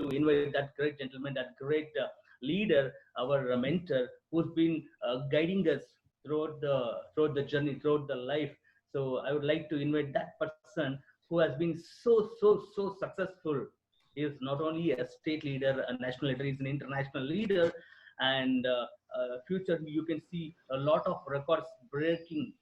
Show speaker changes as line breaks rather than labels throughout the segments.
to invite that great gentleman, that great leader, our mentor, who's been guiding us throughout the journey, throughout the life. So I would like to invite that person who has been so successful. He is not only a state leader, a national leader, he's an international leader, and future you can see a lot of records breaking.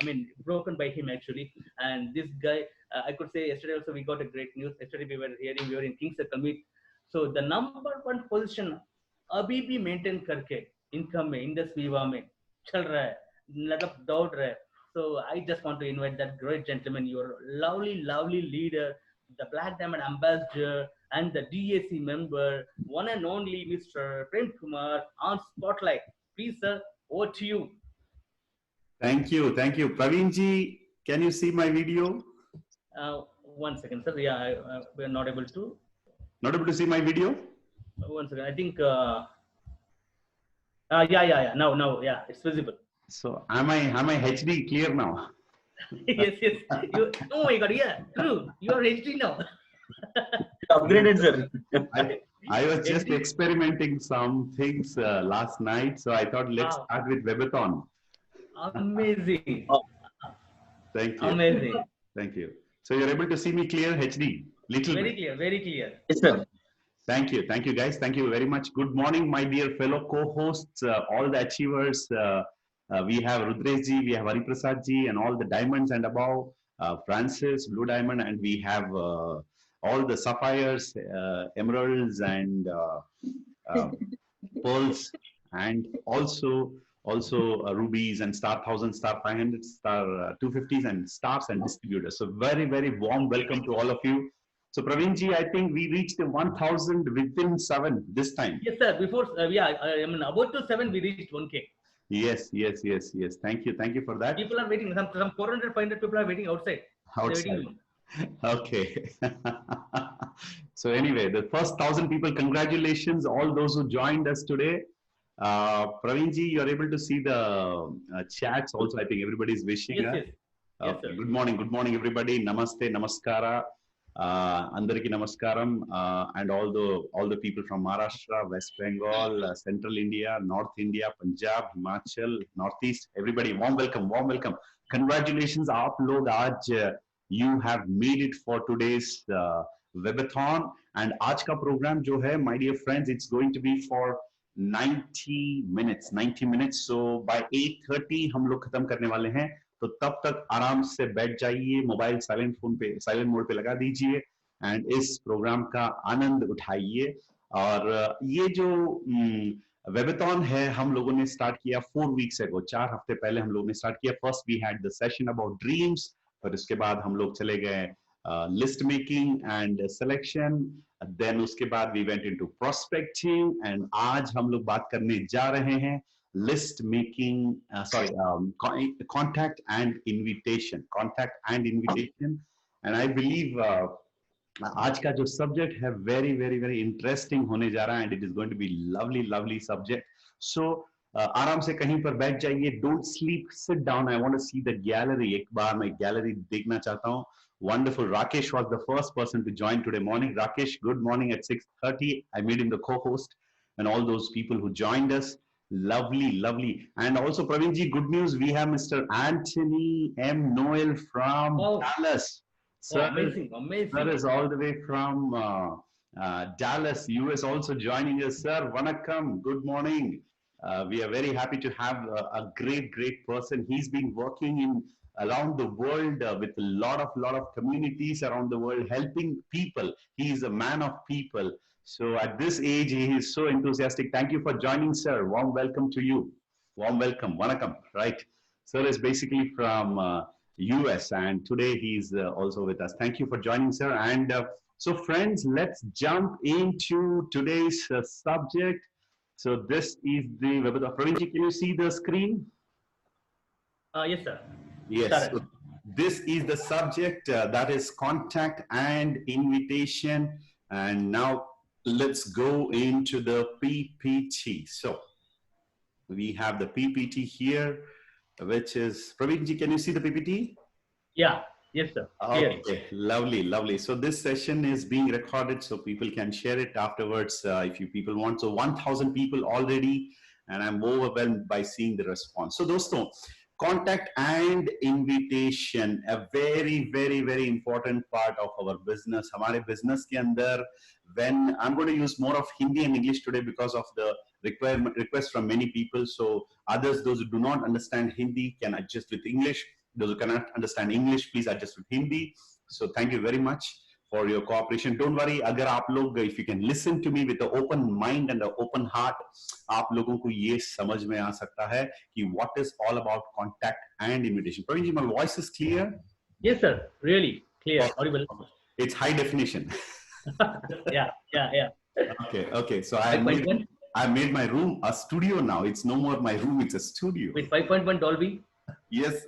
I mean, broken by him actually. And this guy, I could say yesterday also we got a great news. Yesterday we were in King's Circle meet. So the number one position अभी भी maintain करके income में Indus Viva में चल रहा है, मतलब दौड़ रहा है. So I just want to invite that great gentleman, your lovely leader, the Black Diamond ambassador, and the DAC member, one and only Mr. Prem Kumar on Spotlight. Please, sir, over to you.
Thank you. Praveen ji, can you see my video?
1 second, sir. Yeah, we are not able to.
Not able to see my video?
1 second. I think. Yeah. Now, yeah, it's visible.
So am I HD clear now?
Yes. Oh my God, yeah, true. You are HD now.
Upgraded, sir.
I was just experimenting some things last night, so I thought let's start with Webathon.
Amazing.
Thank you.
Amazing.
Thank you. So you're able to see me clear HD?
Very clear.
Yes, sir.
Thank you guys. Thank you very much. Good morning, my dear fellow co-hosts, all the achievers. We have Rudresh ji, we have Hari Prasad ji, and all the diamonds and above, Francis, Blue Diamond, and we have all the sapphires, emeralds, and pearls, and also rubies and star 1000, star 500, star 250s, and stars and distributors. So very warm welcome to all of you. So Praveen ji, I think we reached the 1000 within 7 this time.
Yes, sir. Before, I mean, about to 7 we reached 1K.
Yes. Thank you for that.
People are waiting. Some 400, 500 people are waiting outside.
Waiting. Okay. So anyway, the first 1000 people, congratulations, all those who joined us today. Praveen ji, you are able to see the chats also. I think everybody is wishing.
Yes, sir.
Good morning, everybody. Namaste, namaskara. Andariki namaskaram, and all the people from Maharashtra, West Bengal, Central India, North India, Punjab, Himachal, Northeast, everybody, warm welcome. Congratulations, aap log aaj you have made it for today's webathon, and aaj ka program jo hai, my dear friends, it's going to be for 90 minutes. So by 8:30 हम लोग खत्म करने वाले हैं. तो तब तक आराम से बैठ जाइए, मोबाइल साइलेंट मोड पे लगा दीजिए एंड इस प्रोग्राम का आनंद उठाइए. और ये जो वेबाथॉन है हम लोगों ने स्टार्ट किया 4 वीक्स अगो, 4 हफ्ते पहले हम लोगों ने स्टार्ट किया. First we had the session about dreams, और इसके बाद हम लोग चले गए list making and selection, then उसके बाद we went into prospecting, and आज हम लोग बात करने जा रहे हैं list making, contact and invitation. And I believe आज का जो सब्जेक्ट है very interesting होने जा रहा है, and it is going to be lovely subject. So आराम से कहीं पर बैठ जाइए, don't sleep, sit down. I want to see the gallery. एक बार मैं gallery देखना चाहता हूँ. Wonderful. Rakesh was the first person to join today morning. Rakesh, good morning at 6:30. I made him the co-host, and all those people who joined us. Lovely. And also, Praveen ji, good news. We have Mr. Anthony M. Noel from Dallas. Sir,
amazing.
Sir is all the way from Dallas, US, also joining us. Sir, Vanakkam. Good morning. We are very happy to have a great person. He's been working in around the world with a lot of communities around the world, helping people. He is a man of people. So at this age, he is so enthusiastic. Thank you for joining, sir. Warm welcome to you. Warm welcome. Vanakkam, right? Sir is basically from US, and today he's also with us. Thank you for joining, sir. And so friends, let's jump into today's subject. So this is the webinar. Praveen ji, can you see the screen?
Yes, sir.
Yes. So this is the subject that is contact and invitation. And now let's go into the PPT. So we have the PPT here, which is, Praveen ji, can you see the PPT?
Yeah, Yes, sir. Clearly.
Okay, lovely, lovely. So this session is being recorded so people can share it afterwards if you people want. So 1,000 people already, and I'm overwhelmed by seeing the response. So दोस्तों, contact and invitation, a very, very, very important part of our business. हमारे business के अंदर, when I'm going to use more of Hindi and English today because of the request from many people. So others, those who do not understand Hindi, can adjust with English. Those who cannot understand English, please adjust with Hindi. So thank you very much for your cooperation. Don't worry, अगर आप लोग, if you can listen to me with an open mind and an open heart, आप लोगों को ये समझ में आ सकता है कि what is all about contact and invitation. Praveen ji, my voice is clear?
Yes, sir. Really clear, audible.
It's high definition.
Yeah.
Okay. So
5.1
I made my room a studio now. It's no more my room, it's a studio.
with 5.1 Dolby.
Yes.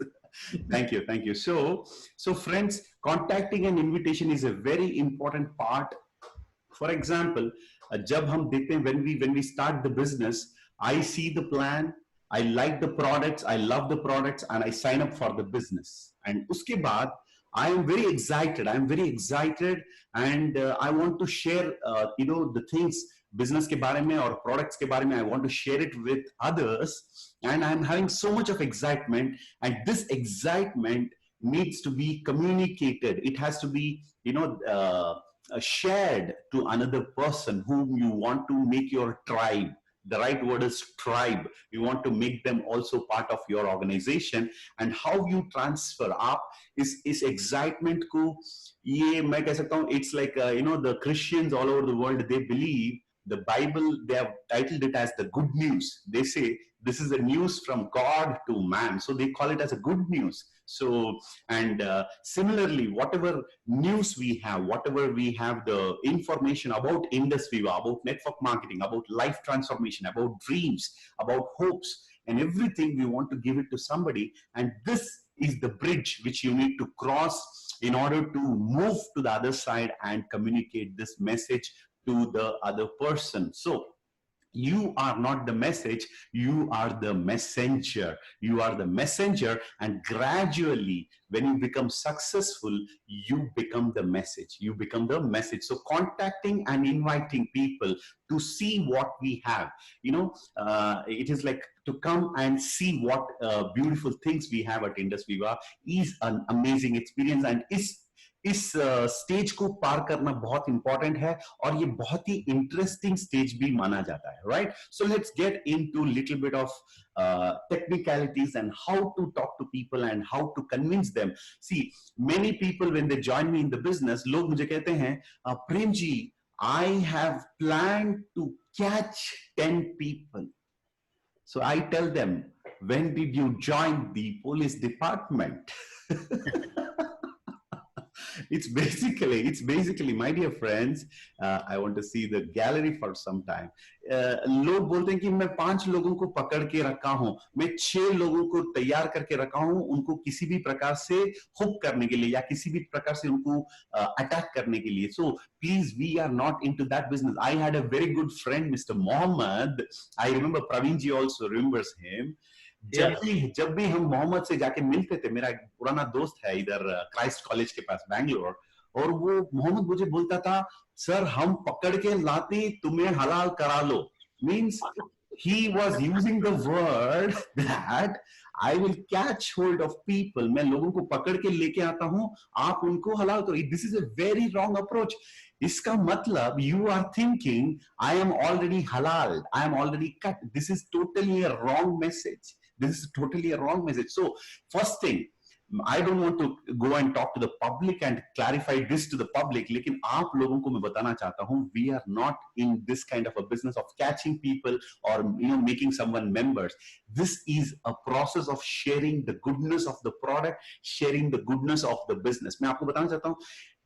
Thank you. So friends, contacting and invitation is a very important part. For example, जब हम देखते हैं, when we start the business, I see the plan, I like the products, I love the products, and I sign up for the business. And उसके बाद I am very excited. And I want to share, the things business के बारे में और products के बारे में. I want to share it with others, and I'm having so much of excitement. And this excitement needs to be communicated. It has to be, shared to another person whom you want to make your tribe. The right word is tribe. You want to make them also part of your organization. And how you transfer up is excitement को, ये मैं कह सकता हूँ, it's like the Christians all over the world, they believe the Bible, they have titled it as the good news. They say this is the news from God to man, so they call it as a good news. So, and similarly, whatever news we have, whatever we have the information about industry, about network marketing, about life transformation, about dreams, about hopes, and everything, we want to give it to somebody. And this is the bridge which you need to cross in order to move to the other side and communicate this message to the other person. So you are not the message, you are the messenger. You are the messenger, and gradually when you become successful, you become the message. You become the message. So contacting and inviting people to see what we have, it is like to come and see what beautiful things we have at Indus Viva is an amazing experience, and इस stage को पार करना बहुत important है, और ये बहुत ही interesting stage भी माना जाता है, right? So let's get into little bit of technicalities and how to talk to people and how to convince them. See, many people when they join me in the business, लोग मुझे कहते हैं, Prem ji, I have planned to catch 10 people. So I tell them, when did you join the police department? It's basically, my dear friends, I want to see the gallery for some time. लोग बोलते हैं कि मैं 5 लोगों को पकड़ के रखा हूं, मैं 6 लोगों को तैयार करके रखा हूं, उनको किसी भी प्रकार से हुक करने के लिए या किसी भी प्रकार से उनको अटैक करने के लिए. So please, we are not into that business. I had a very good friend, Mr. Mohammed. I remember Praveen ji also remembers him. जब भी हम मोहम्मद से जाके मिलते थे, मेरा एक पुराना दोस्त है इधर क्राइस्ट कॉलेज के पास बैंगलोर, और वो मोहम्मद मुझे बोलता था, सर हम पकड़ के लाते तुम्हें हलाल करा लो. Means he was using the word that I will catch hold of people. मैं लोगों को पकड़ के लेके आता हूं, आप उनको हलाल करो. This is a very wrong approach. इसका मतलब you are thinking I am already halal, I am already cut. This is totally a wrong message. So first thing, I don't want to go and talk to the public and clarify this to the public, लेकिन आप लोगों को मैं बताना चाहता हूं, we are not in this kind of a business of catching people or making someone members. This is a process of sharing the goodness of the product, sharing the goodness of the business. मैं आपको बताना चाहता हूं,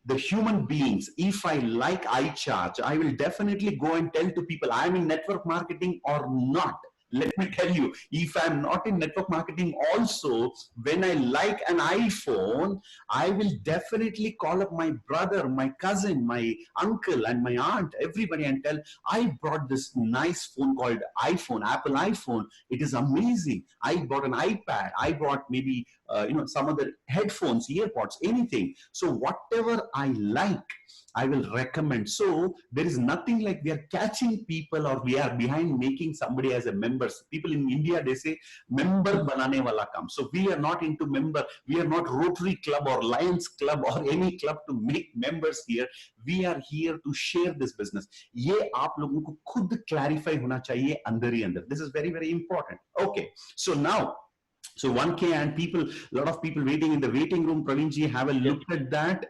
the human beings, if I like iCharge, I will definitely go and tell to people I am in network marketing or not. let me tell you, if I'm not in network marketing also, when I like an iPhone, I will definitely call up my brother, my cousin, my uncle, and my aunt, everybody, and tell, I brought this nice phone called iPhone, Apple iPhone. It is amazing. I bought an iPad. I bought maybe some other headphones, earpods, anything. So whatever I like, I will recommend. So there is nothing like we are catching people or we are behind making somebody as a member. People in India, they say member banane wala kam. So we are not into member. We are not Rotary Club or Lions Club or any club to make members here. We are here to share this business. ये आप लोगों को खुद clarify होना चाहिए अंदर ही अंदर. This is very, very important. Okay. So now, so 1K and people, a lot of people waiting in the waiting room. Praveenji, have a look at that.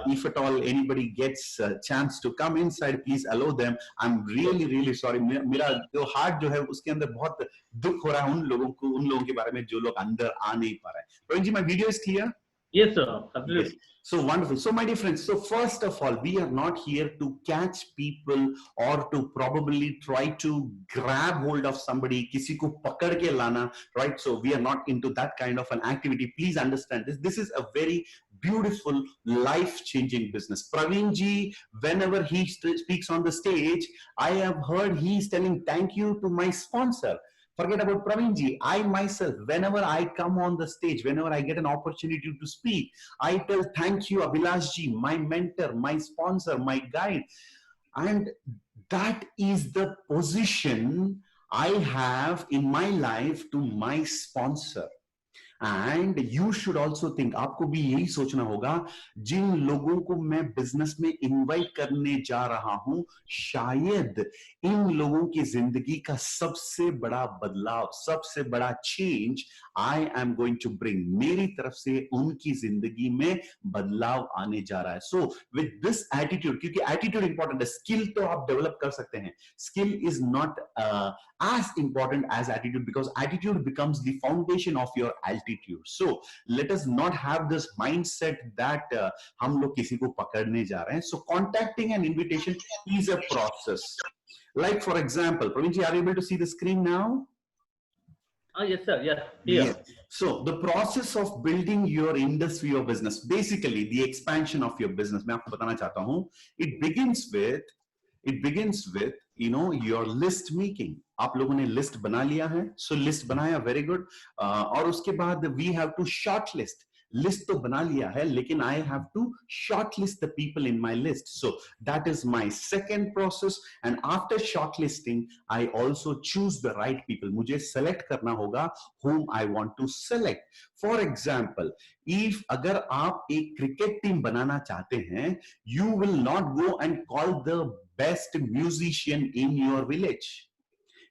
If at all anybody gets a chance to come inside, please allow them. I'm really, really sorry. मेरा जो heart जो है उसके अंदर बहुत दुख हो रहा है उन लोगों के बारे में जो लोग अंदर आ नहीं पा रहे हैं. Praveenji, my video is clear?
Yes, sir. Absolutely.
Yes. So wonderful. So my dear friends, so first of all, we are not here to catch people or to probably try to grab hold of somebody, किसी को पकड़ के लाना, right? So we are not into that kind of an activity. Please understand this. This is a very beautiful, life-changing business. Praveen ji, whenever he speaks on the stage, I have heard he's telling thank you to my sponsor. Forget about Praveen ji. I myself, whenever I come on the stage, whenever I get an opportunity to speak, I tell thank you, Abhilash ji, my mentor, my sponsor, my guide. And that is the position I have in my life to my sponsor. And you should also think, आपको भी यही सोचना होगा, जिन लोगों को मैं business में invite करने जा रहा हूं, शायद इन लोगों की जिंदगी का सबसे बड़ा बदलाव, सबसे बड़ा change I am going to bring. मेरी तरफ से उनकी जिंदगी में बदलाव आने जा रहा है. So with this attitude, क्योंकि attitude important है, skill तो आप develop कर सकते हैं. Skill is not as important as attitude, because attitude becomes the foundation of your altitude. So let us not have this mindset that हम लोग किसी को पकड़ने जा रहे हैं. So contacting an invitation is a process. Like for example, Praveenji, are you able to see the screen now?
Yes, sir. Yes. Here.
Yes. So the process of building your industry or business, basically the expansion of your business, मैं आपको बताना चाहता हूँ, it begins with your list making. आप लोगों ने list बना लिया है, so list बनाया, very good. और उसके बाद we have to shortlist. List तो बना लिया है, लेकिन I have to shortlist the people in my list. So that is my second process. And after shortlisting, I also choose the right people. मुझे select करना होगा whom I want to select. For example, if अगर आप एक cricket team बनाना चाहते हैं, you will not go and call the best musician in your village.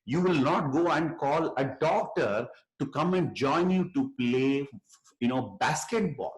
You will not go and call a doctor to come and join you to play basketball.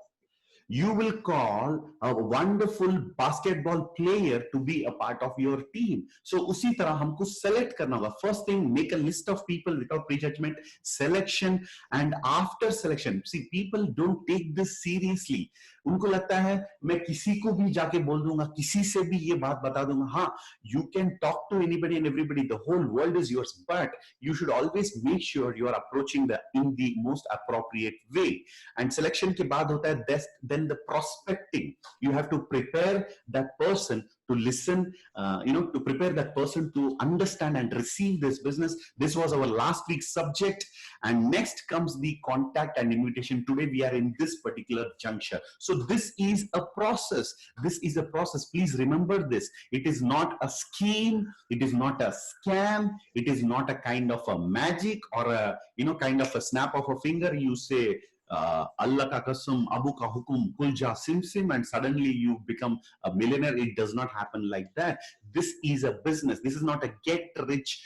You will call a wonderful basketball player to be a part of your team. So उसी तरह हमको select करना होगा. First thing, make a list of people without prejudgment, selection, and after selection, see, people don't take this seriously. उनको लगता है मैं किसी को भी जाके बोल दूंगा, किसी से भी ये बात बता दूंगा. हाँ, you can talk to anybody and everybody. The whole world is yours, but you should always make sure you are approaching in the most appropriate way. And selection के बाद होता है then the prospecting. You have to prepare that person to listen, to prepare that person to understand and receive this business. This was our last week's subject. And next comes the contact and invitation. Today we are in this particular juncture. So this is a process. This is a process. Please remember this. It is not a scheme. It is not a scam. It is not a kind of a magic or a, kind of a snap of a finger. You say, Allah ka kasum, Abu ka hukum, kulja sim sim, and suddenly you become a millionaire. It does not happen like that. This is a business. This is not a get rich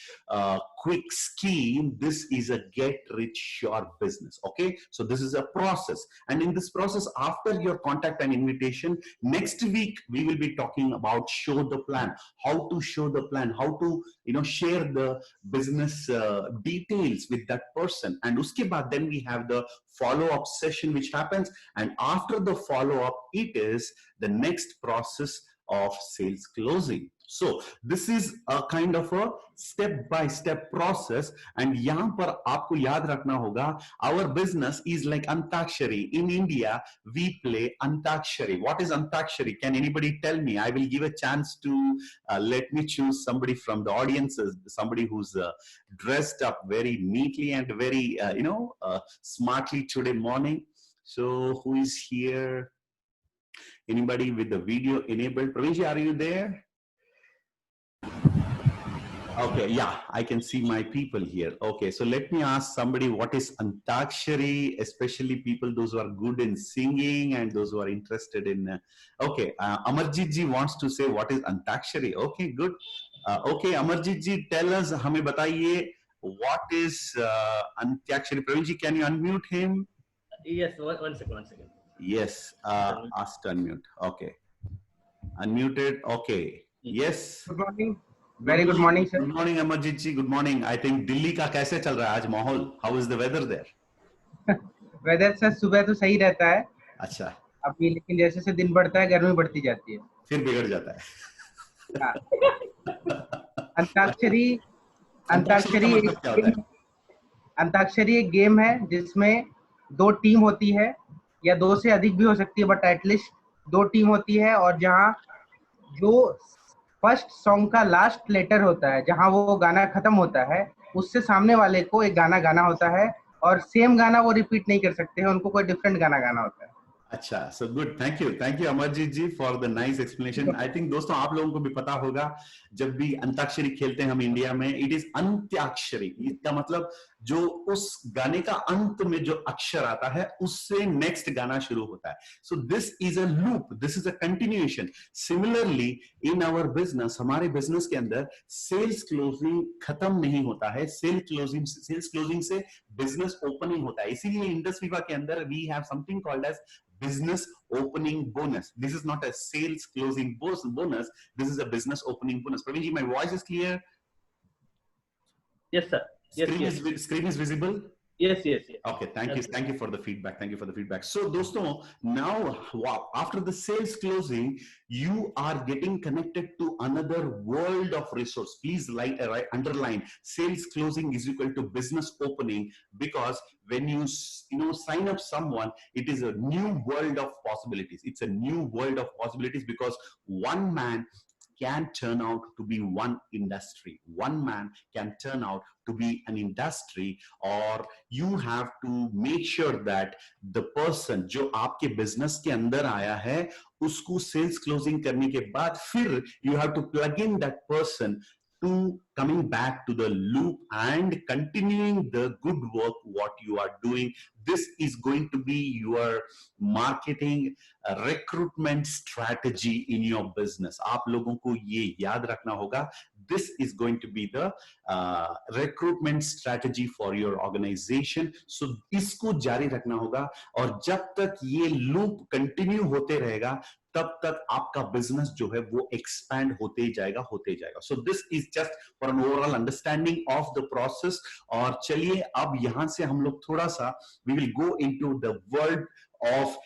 quick scheme. This is a get rich sure business. Okay, so this is a process, and in this process, after your contact and invitation, next week we will be talking about show the plan, how to show the plan, how to share the business details with that person, and uske baad then we have the follow-up session which happens, and after the follow-up, it is the next process of sales closing. So this is a kind of a step by step process, and यहाँ पर आपको याद रखना होगा, our business is like Antakshari. In India we play Antakshari. What is Antakshari? Can anybody tell me? I will give a chance to let me choose somebody from the audiences, somebody who's dressed up very neatly and very smartly today morning. So who is here? Anybody with the video enabled? Praveenji, are you there? Okay, yeah, I can see my people here. Okay, so let me ask somebody, what is Antakshari, especially people, those who are good in singing and those who are interested in, Amarjit ji wants to say what is Antakshari. Okay, good. Okay, Amarjit ji, tell us, hame bataiye, what is Antakshari. Praveen ji, can you unmute him?
Yes, one second.
Yes, ask to unmute. Okay. Unmuted. Okay. Yes.
Good morning. Very good morning, sir.
Good morning, Amarjit ji. Good morning. I think Delhi का कैसे चल रहा है आज माहौल? How is the weather there?
Weather sir सुबह तो सही रहता है
अच्छा.
अभी, लेकिन जैसे जैसे दिन बढ़ता है गर्मी बढ़ती जाती है,
फिर बिगड़ जाता है.
अंताक्षरी अंताक्षरी एक गेम है जिसमें 2 टीम होती है या 2 से अधिक भी हो सकती है, बट एटलीस्ट 2 टीम होती है, और जहाँ जो फर्स्ट सॉन्ग का लास्ट लेटर होता है, जहाँ वो गाना खत्म होता है, उससे सामने वाले को एक गाना गाना होता है, और सेम गाना वो रिपीट नहीं कर सकते हैं, उनको कोई डिफरेंट गाना गाना होता है.
अच्छा, so good, thank you Amarjeet ji for the nice explanation. I think दोस्तों आप लोगों को भी पता होगा, जब भी अंताक्षरी खेलते हैं हम इंडिया में, it is अंत्याक्षरी. इसका मतलब जो उस गाने का अंत में जो अक्षर आता है उससे नेक्स्ट गाना शुरू होता है. So this is a loop, this is a continuation. Similarly in our business, हमारे बिजनेस के अंदर सेल्स क्लोजिंग खत्म नहीं होता है, सेल्स क्लोजिंग से बिजनेस ओपनिंग होता है. इसीलिए इंडस्ट्री के अंदर we have something called as business opening bonus. This is not a sales closing bonus. This is a business opening bonus. Praveen ji, my voice is clear?
Yes, sir. Yes.
Screen is visible?
Yes.
Okay, thank you for the feedback. So dosto, now after the sales closing, you are getting connected to another world of resource. Please underline, sales closing is equal to business opening, because when you sign up someone, it is a new world of possibilities. It's a new world of possibilities, because one man can turn out to be one industry. One man can turn out to be an industry, or you have to make sure that the person जो आपके business के अंदर आया है, उसको sales closing करने के बाद फिर you have to plug in that person to coming back to the loop and continuing the good work what you are doing. This is going to be your marketing recruitment strategy in your business. आप लोगों को ये याद रखना होगा. This is going to be the recruitment strategy for your organization. So इसको जारी रखना होगा, और जब तक ये loop continue होते रहेगा, तब तक आपका बिजनेस जो है वो एक्सपैंड होते जाएगा. So this is just for an overall understanding of the process. और चलिए अब यहाँ से हम लोग थोड़ा सा we will go into the world of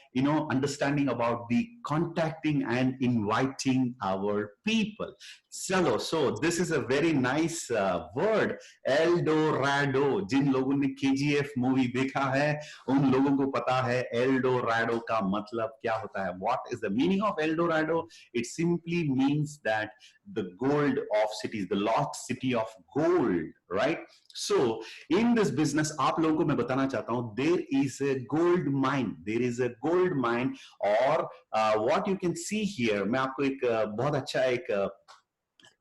understanding about the contacting and inviting our people. So this is a very nice word, El Dorado. जिन लोगों ने KGF मूवी देखा है उन लोगों को पता है El Dorado का मतलब क्या होता है. What is the meaning of El Dorado? It simply means that the gold of cities, the lost city of gold, right? So in this business आप लोगों को मैं बताना चाहता हूँ, there is a gold mine. There is a gold mine, or what you can see here, मैं आपको एक बहुत अच्छा एक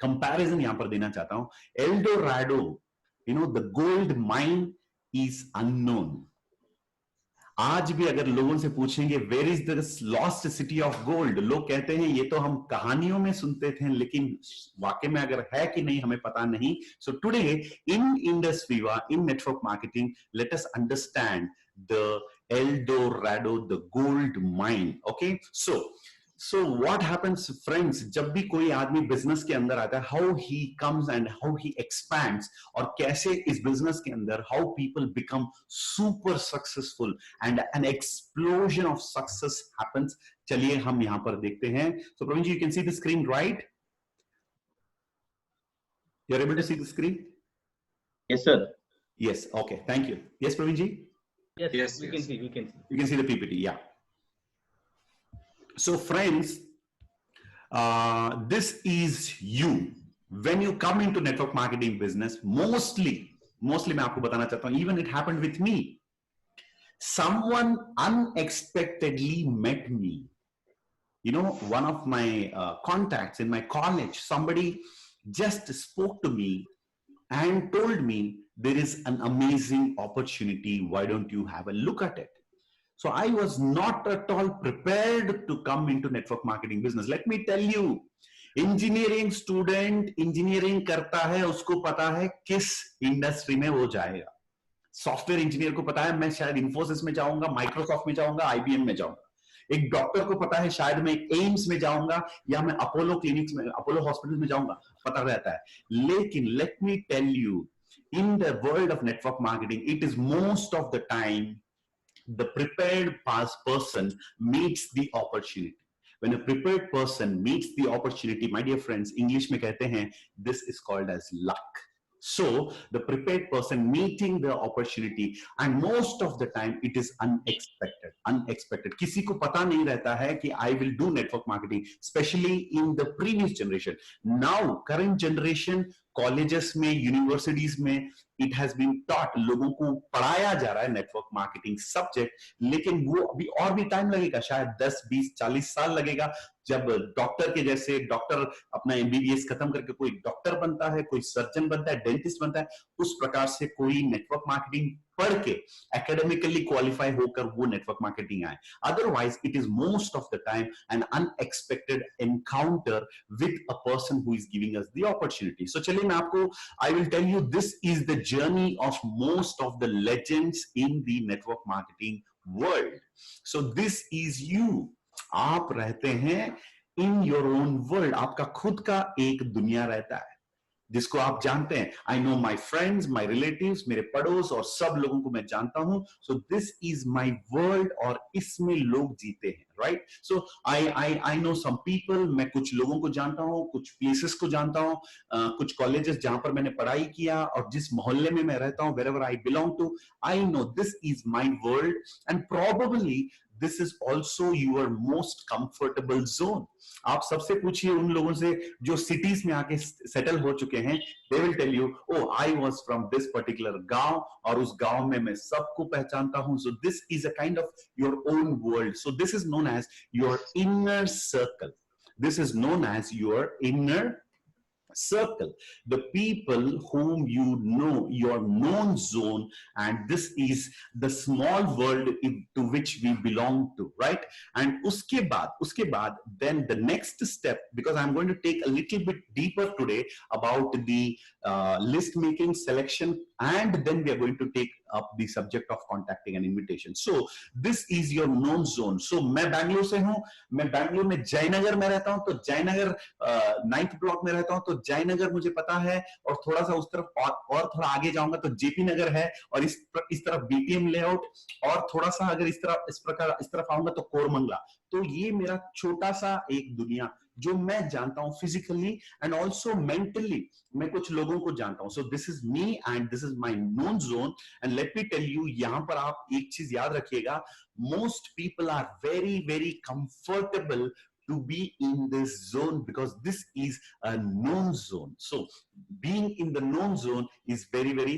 comparison यहाँ पर देना चाहता हूँ. El Dorado, the gold mine is unknown. आज भी अगर लोगों से पूछेंगे where is the lost city of gold, लोग कहते हैं ये तो हम कहानियों में सुनते थे, लेकिन वाकई में अगर है कि नहीं हमें पता नहीं. So today in Indus Viva, in network marketing, let us understand the El Dorado, the gold mine. Okay, so what happens, friends, जब भी कोई आदमी बिजनेस के अंदर आता है, how he comes and how he expands, और कैसे इस बिजनेस के अंदर how people become super successful and an explosion of success happens, चलिए हम यहां पर देखते हैं. So Praveen ji, you can see the screen, right? You're able to see the screen?
Yes, sir.
Yes. Okay. Thank you. Yes, Praveen ji?
Yes, we can see, we can see.
You can see the PPT. Yeah. So friends, this is you. When you come into network marketing business, mostly मैं आपको बताना चाहता हूं, even it happened with me. Someone unexpectedly met me. You know, one of my contacts in my college, somebody just spoke to me and told me there is an amazing opportunity. Why don't you have a look at it? So I was not at all prepared to come into network marketing business. Let me tell you, engineering student engineering करता है, उसको पता है किस industry में वो जाएगा. Software engineer को पता है मैं शायद इंफोसिस में जाऊंगा, माइक्रोसॉफ्ट में जाऊंगा, आईबीएम में जाऊंगा. एक डॉक्टर को पता है शायद मैं एम्स में जाऊंगा या मैं अपोलो क्लिनिक्स में, अपोलो हॉस्पिटल में जाऊंगा, पता रहता है. लेकिन let me tell you, in the world of network marketing, it is most of the time the prepared person meets the opportunity. When a prepared person meets the opportunity, my dear friends, English में कहते हैं, this is called as luck. So the prepared person meeting the opportunity, and most of the time it is unexpected. किसी को पता नहीं रहता है कि I will do network marketing, especially in the previous generation. Now current generation, colleges में, universities में, it has been taught, लोगों को पढ़ाया जा रहा है नेटवर्क मार्केटिंग सब्जेक्ट. लेकिन वो अभी और भी टाइम लगेगा, शायद 10, 20, 40 साल लगेगा, जब डॉक्टर के जैसे डॉक्टर अपना एमबीबीएस खत्म करके कोई डॉक्टर बनता है, कोई सर्जन बनता है, डेंटिस्ट बनता है, उस प्रकार से कोई नेटवर्क मार्केटिंग पढ़ के एकेडमिकली क्वालिफाई होकर वो नेटवर्क मार्केटिंग आए. Otherwise it is most of the time an unexpected encounter with a person who is giving us the opportunity. So चलिए मैं आपको, I will tell you, this is the journey of most of the legends in the network marketing world. So this is you. आप रहते हैं in your own world. आपका खुद का एक दुनिया रहता है जिसको आप जानते हैं. I know my friends, my relatives, मेरे पड़ोस और सब लोगों को मैं जानता हूं. So this is my world और इसमें लोग जीते हैं, right? So I know some people. मैं कुछ लोगों को जानता हूं, कुछ प्लेसेस को जानता हूं, कुछ कॉलेजेस जहां पर मैंने पढ़ाई किया और जिस मोहल्ले में मैं रहता हूं, wherever I belong to, I know this is my world, and probably this is also your most comfortable zone. आप सबसे पूछिए उन लोगों से जो सिटीज में आके सेटल हो चुके हैं, they will tell you, oh, I was from this particular गांव और उस गांव में मैं सबको पहचानता हूं. So this is a kind of your own world. So this is known as your inner circle. This is known as your inner circle, the people whom you know, your known zone, and this is the small world to which we belong to, right? And uske baad then the next step, because I'm going to take a little bit deeper today about the list making, selection, and then we are going to take up the subject of contacting and invitation. So this is your known zone. So मैं बैंगलोर से हूं, मैं बैंगलोर में जयनगर में रहता हूं, तो Jaynagar 9th block में रहता हूं, तो जयनगर मुझे पता है. और थोड़ा सा उस तरफ और थोड़ा आगे जाऊंगा तो जेपी नगर है, और इस तरफ बीपीएम लेआउट, और थोड़ा सा अगर इस तरफ आऊंगा तो कोरमंगला. तो ये मेरा छोटा सा एक दुनिया जो मैं जानता हूं फिजिकली एंड ऑल्सो मेंटली. मैं कुछ लोगों को जानता हूं. So this is me and this is my known zone. And let me tell you, यहां पर आप एक चीज याद रखिएगा, most people are very very comfortable to be in this zone because this is a known zone. So being in the known zone is very very,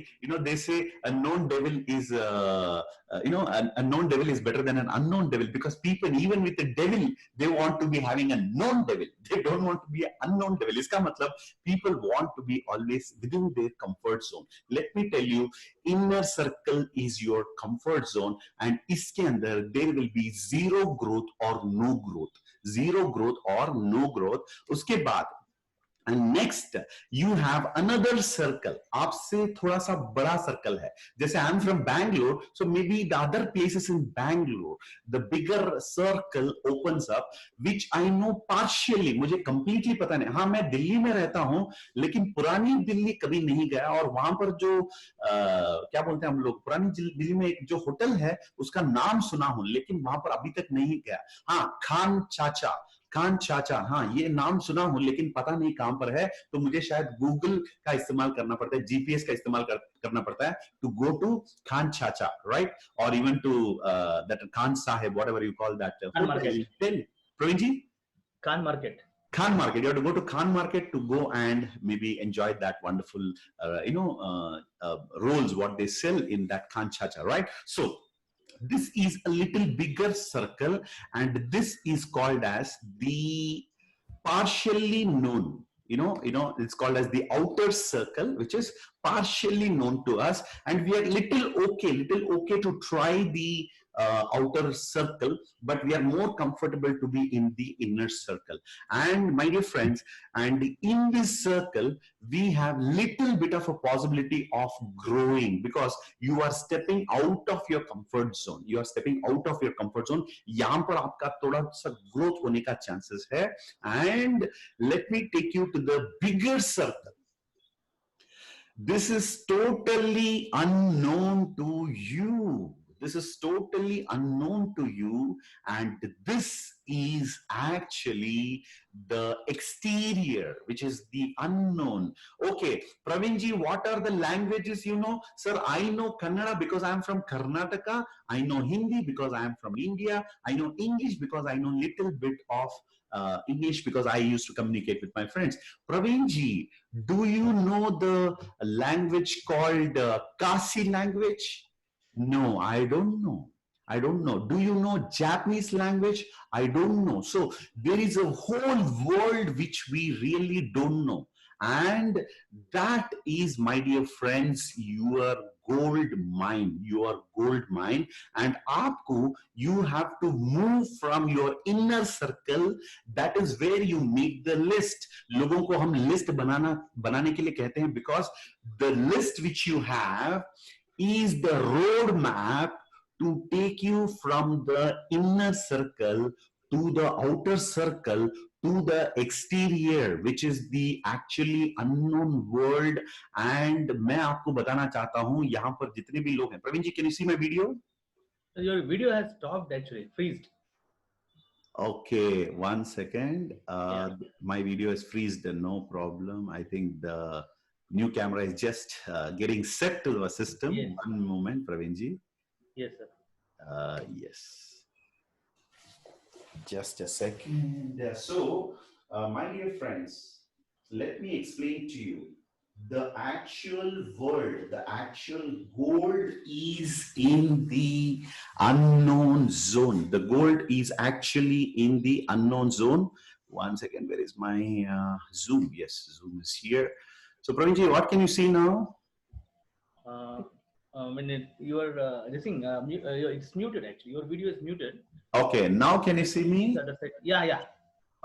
they say a known devil is a known devil is better than an unknown devil, because people even with the devil they want to be having a known devil. They don't want to be an unknown devil. Iska matlab people want to be always within their comfort zone. Let me tell you, inner circle is your comfort zone, and iske andar there will be zero growth or no growth. Zero growth or no growth. उसके बाद And next you have another circle, आपसे थोड़ा सा बड़ा circle है. जैसे I'm from Bangalore, so maybe the other places in Bangalore, the bigger circle opens up, which I know partially. मुझे completely पता नहीं. हाँ, मैं दिल्ली में रहता हूँ, लेकिन पुरानी दिल्ली कभी नहीं गया, और वहां पर जो क्या बोलते हैं हम लोग, पुरानी दिल्ली में एक जो होटल है उसका नाम सुना हूँ, लेकिन वहां पर अभी तक नहीं गया. हाँ, खान चाचा, हाँ ये नाम सुना हूं, लेकिन पता नहीं कहां पर है. तो मुझे शायद गूगल का इस्तेमाल करना पड़ता है, जीपीएस का इस्तेमाल करना पड़ता है टू गो टू खान चाचा, राइट? और इवन टू दैट खान साहेब, whatever you call that. Praveen ji,
Khan Market.
Khan Market. You have to go to Khan Market to go and maybe enjoy that wonderful, rolls what they sell in that Khan Chacha, right? So this is a little bigger circle, and this is called as the partially known. It's called as the outer circle, which is partially known to us, and we are little okay to try the outer circle, but we are more comfortable to be in the inner circle. And my dear friends, and in this circle we have little bit of a possibility of growing, because you are stepping out of your comfort zone. यहाँ पर आपका थोड़ा सा growth होने का chances है. And let me take you to the bigger circle. This is totally unknown to you. And this is actually the exterior, which is the unknown. Okay, Pravinji, what are the languages you know? Sir, I know Kannada because I am from Karnataka. I know Hindi because I am from India. I know English because I know little bit of English because I used to communicate with my friends. Pravinji, do you know the language called Kasi language? No, I don't know. Do you know Japanese language? I don't know. So there is a whole world which we really don't know. And that is, my dear friends, your gold mine. And aapko, you have to move from your inner circle. That is where you make the list. लोगों को हम list बनाने के लिए कहते हैं, because the list which you have is the roadmap to take you from the inner circle to the outer circle to the exterior, which is the actually unknown world. And मैं आपको बताना चाहता हूं, यहाँ पर जितने भी लोग हैं. प्रवीण जी, can you see my video?
Your video has stopped, actually, freezed.
Okay, 1 second. My video is freezed, no problem. I think the new camera is just getting set to the system.
Yes.
One moment, Praveenji.
Yes, sir.
Yes. Just a second. So, my dear friends, let me explain to you. The actual world, the actual gold is in the unknown zone. The gold is actually in the unknown zone. 1 second, where is my Zoom? Yes, Zoom is here. So, Praveenji, what can you see now?
When you are it's muted, actually. Your video is muted.
Okay, now can you see me?
Yeah.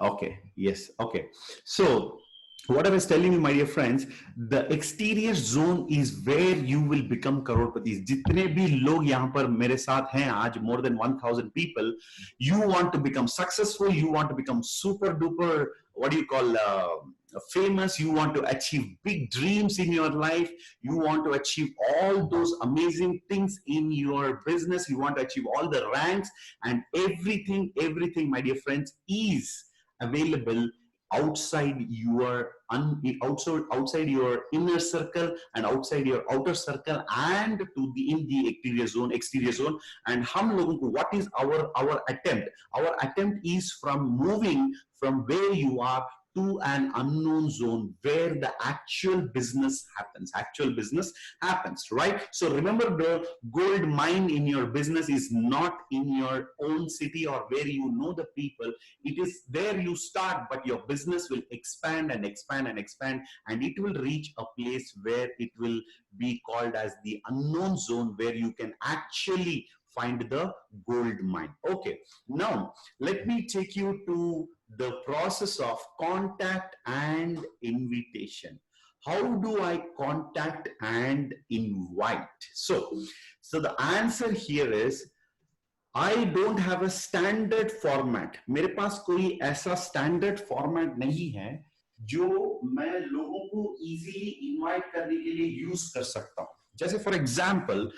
Okay, yes, okay. So, what I was telling you, my dear friends, the exterior zone is where you will become crorepati. जितने भी लोग यहाँ पर मेरे साथ हैं आज, more than 1,000 people, you want to become successful, you want to become super duper, what do you call, famous, you want to achieve big dreams in your life, you want to achieve all those amazing things in your business, you want to achieve all the ranks, and everything, my dear friends, is available outside your outside your inner circle and outside your outer circle and to the in the exterior zone. And hum logon ko, what is our attempt? Our attempt is from moving from where you are to an unknown zone where the actual business happens, right? So remember, the gold mine in your business is not in your own city or where you know the people. It is where you start, but your business will expand and expand and expand, and it will reach a place where it will be called as the unknown zone, where you can actually find the gold mine. Okay, now let me take you to the process of contact and invitation. How do I contact and invite? So the answer here is I don't have a standard format. मेरे पास कोई ऐसा standard format नहीं है जो मैं लोगों को easily invite करने के लिए use कर सकता हूँ. जैसे for example,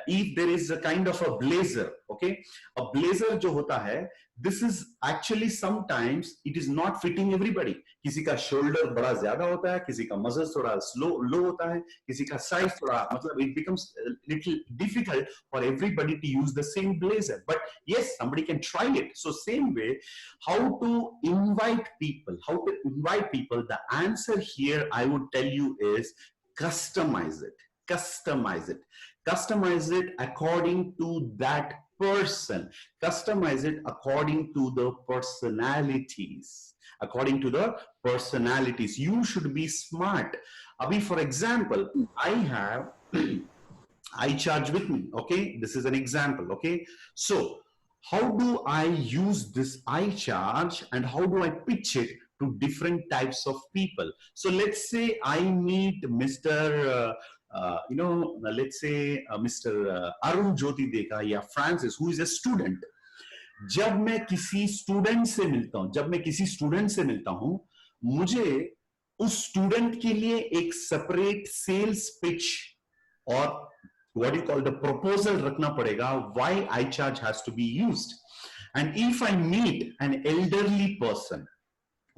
if there is a kind of a blazer, okay, a blazer जो होता है, this is actually sometimes it is not fitting everybody. किसी का shoulder बड़ा ज्यादा होता है, किसी का muscle थोड़ा low होता है, किसी का size थोड़ा मतलब it becomes a little difficult for everybody to use the same blazer. But yes, somebody can try it. So same way, how to invite people? How to invite people? The answer here I would tell you is customize it. Customize it. Customize it according to that person. Customize it according to the personalities. According to the personalities. You should be smart. Abhi, for example, I have iCharge with me. Okay, this is an example. Okay, so how do I use this iCharge and how do I pitch it to different types of people? So let's say I meet Mr. Let's say Mr. Arun Jyoti Dekha या Francis, who is a student. जब मैं किसी student से मिलता हूं, मुझे उस student के लिए एक सेपरेट सेल्स पिच और what you call the proposal रखना पड़ेगा why iCharge has to be used. And if I meet an elderly person,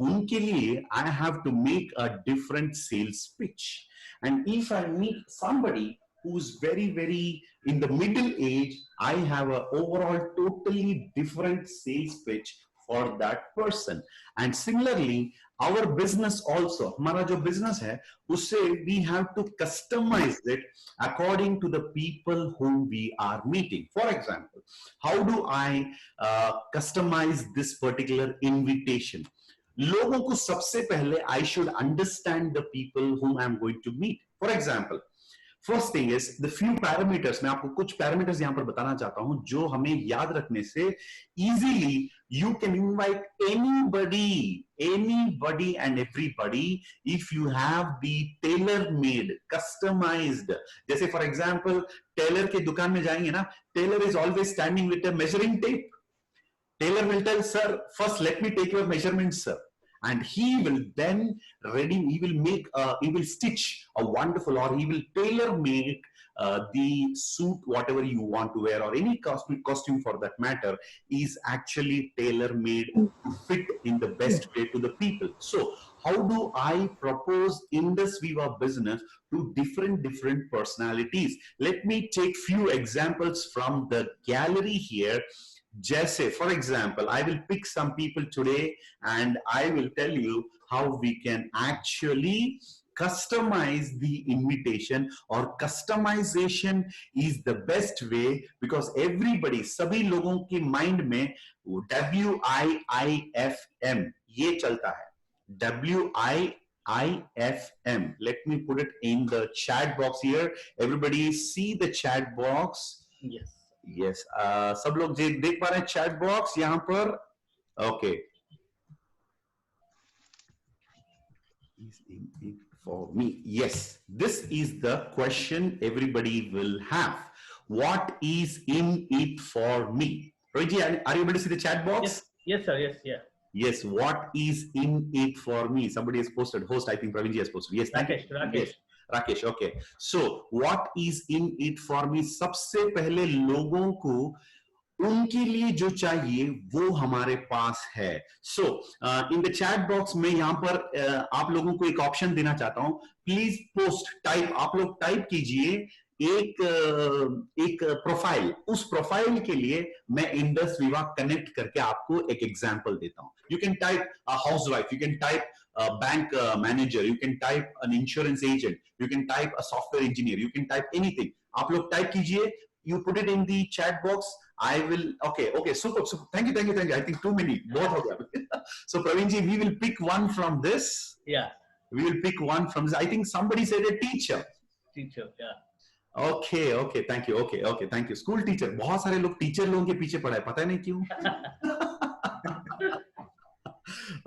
उनके लिए I have to make a different sales pitch. And if I meet somebody who's very, very in the middle age, I have an overall totally different sales pitch for that person. And similarly, our business also, हमारा जो business है, उससे we have to customize it according to the people whom we are meeting. For example, how do I customize this particular invitation? लोगों को सबसे पहले I should understand the people whom I am going to meet. For example, first thing is the few parameters. मैं आपको कुछ parameters यहाँ पर बताना चाहता हूँ जो हमें याद रखने से easily you can invite anybody and everybody if you have the tailor-made, customized. जैसे for example, tailor के दुकान में जाएंगे ना, tailor is always standing with a measuring tape. Tailor will tell, sir, first let me take your measurements, sir. And he will then he will stitch a wonderful, or he will tailor make the suit, whatever you want to wear, or any costume for that matter, is actually tailor made to fit in the best way to the people. So how do I propose Indus Viva business to different personalities? Let me take few examples from the gallery here. Jesse, for example, I will pick some people today and I will tell you how we can actually customize the invitation, or customization is the best way because everybody, सभी लोगों के mind में WIIFM ये चलता है. WIIFM. Let me put it in the chat box here. Everybody see the chat box.
Yes.
Yes, सब लोग देख पा रहे हैं चैट बॉक्स यहाँ पर. Okay. Is in it for me? Yes, this is the question everybody will have. What is in it for me? Rohit, are you able to see the chat box?
Yes, sir. Yes, yeah.
Yes, what is in it for me? Somebody has posted. Host, I think Praveen ji has posted. Yes, thank you.
Rakesh.
Yes. Rakesh, okay. So what is in it for me? सबसे पहले लोगों को उनके लिए जो चाहिए वो हमारे पास है. सो इन द चैट बॉक्स में यहाँ पर आप लोगों को एक ऑप्शन देना चाहता हूं. प्लीज पोस्ट टाइप, आप लोग टाइप कीजिए एक प्रोफाइल. उस प्रोफाइल के लिए मैं इंडस विवा कनेक्ट करके आपको एक एग्जांपल देता हूं. You can type housewife, you can type bank manager, you can type an insurance agent, you can type a software engineer, you can type anything. आप लोग टाइप कीजिए, you put it in the chat box. I will, okay, super. Thank you. I think too many, both of them. So Praveen ji, we will pick one from this.
Yeah.
We will pick one from this. I think somebody said a teacher.
Yeah.
Okay okay thank you okay okay thank you school teacher बहुत सारे लोग teacher लोगों के पीछे पड़ा है पता नहीं क्यों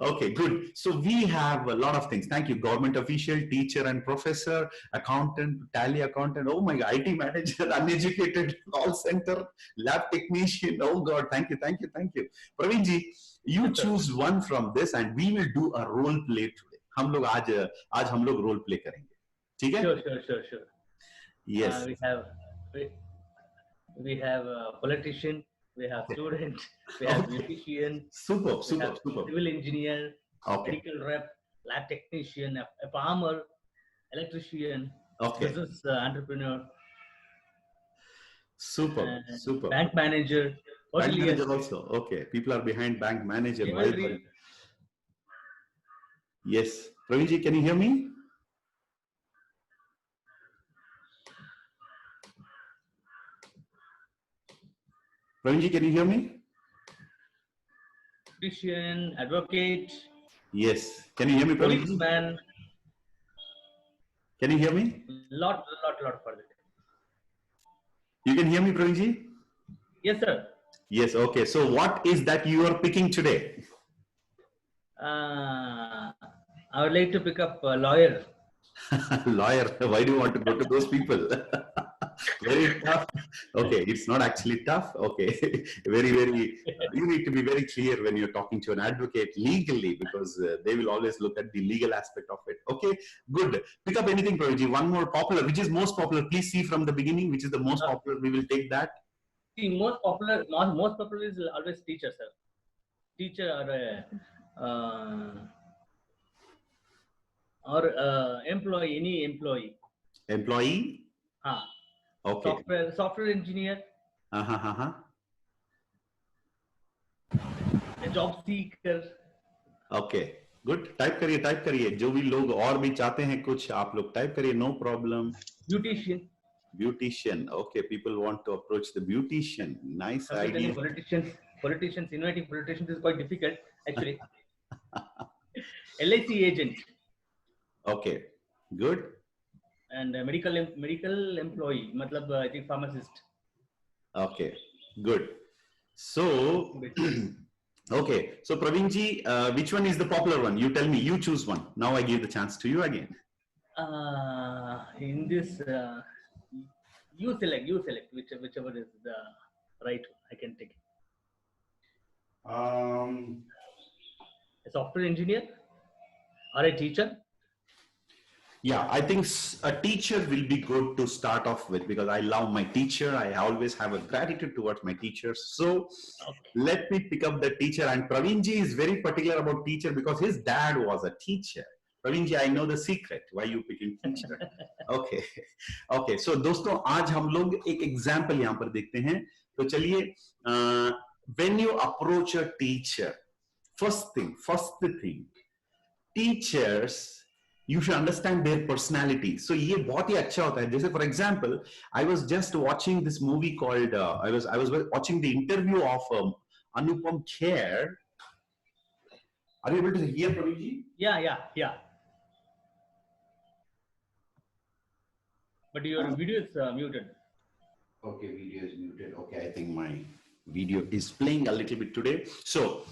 okay good so we have a lot of things thank you government official teacher and professor accountant tally accountant oh my god IT manager uneducated call center lab technician oh god thank you Praveen ji you choose one from this and we will do a role play today हम लोग आज हम लोग role play करेंगे ठीक है
Sure.
yes
We have a politician, we have student, we have
Okay.
musician,
super
we have
super
civil engineer,
okay
medical rep, lab technician, a farmer, electrician,
okay
business entrepreneur,
super
bank manager,
bank
hotelier,
manager also okay people are behind bank manager
jewelry.
yes Praveen ji can you hear me Praveen ji can you hear me
Politician, advocate,
yes can you hear me Praveen ji
policeman,
can you hear me
lot further.
you can hear me Praveen ji
Yes, sir.
yes okay so what is that you are picking today
I would like to pick up a lawyer.
lawyer why do you want to go to those people very tough okay it's not actually tough okay very you need to be very clear when you're talking to an advocate legally because they will always look at the legal aspect of it okay good pick up anything Praveen ji one more popular which is most popular please see from the beginning which is the most popular we will take that
See, most popular is always teacher, sir. Teacher or employee, any employee.
employee okay
Software engineer, a job seeker.
okay good type करिए जो भी लोग और भी चाहते हैं कुछ आप लोग टाइप करिए no problem beautician okay people want to approach the beautician nice idea
Politicians inviting politicians is quite difficult actually. LIC agent
okay good
and medical employee matlab I think pharmacist.
okay good so okay so Praveen ji which one is the popular one you tell me you choose one now I give the chance to you again
In this you select whichever is the right one. I can take it. A software engineer or a teacher.
Yeah, I think a teacher will be good to start off with because I love my teacher. I always have a gratitude towards my teachers. So let me pick up the teacher. And Praveen ji is very particular about teacher because his dad was a teacher. Praveen ji, I know the secret. Why you picking teacher? Okay. Okay. So दोस्तों आज हम लोग एक example यहाँ पर देखते हैं. तो चलिए when you approach a teacher, first thing, teachers. You should understand their personality. So ये बहुत ही अच्छा होता है. जैसे for example, I was just watching this movie called I was watching the interview of Anupam Kher. Are you able to hear Praveen ji?
Yeah. But your video is muted.
Okay, video is muted. Okay, I think my video is playing a little bit today. So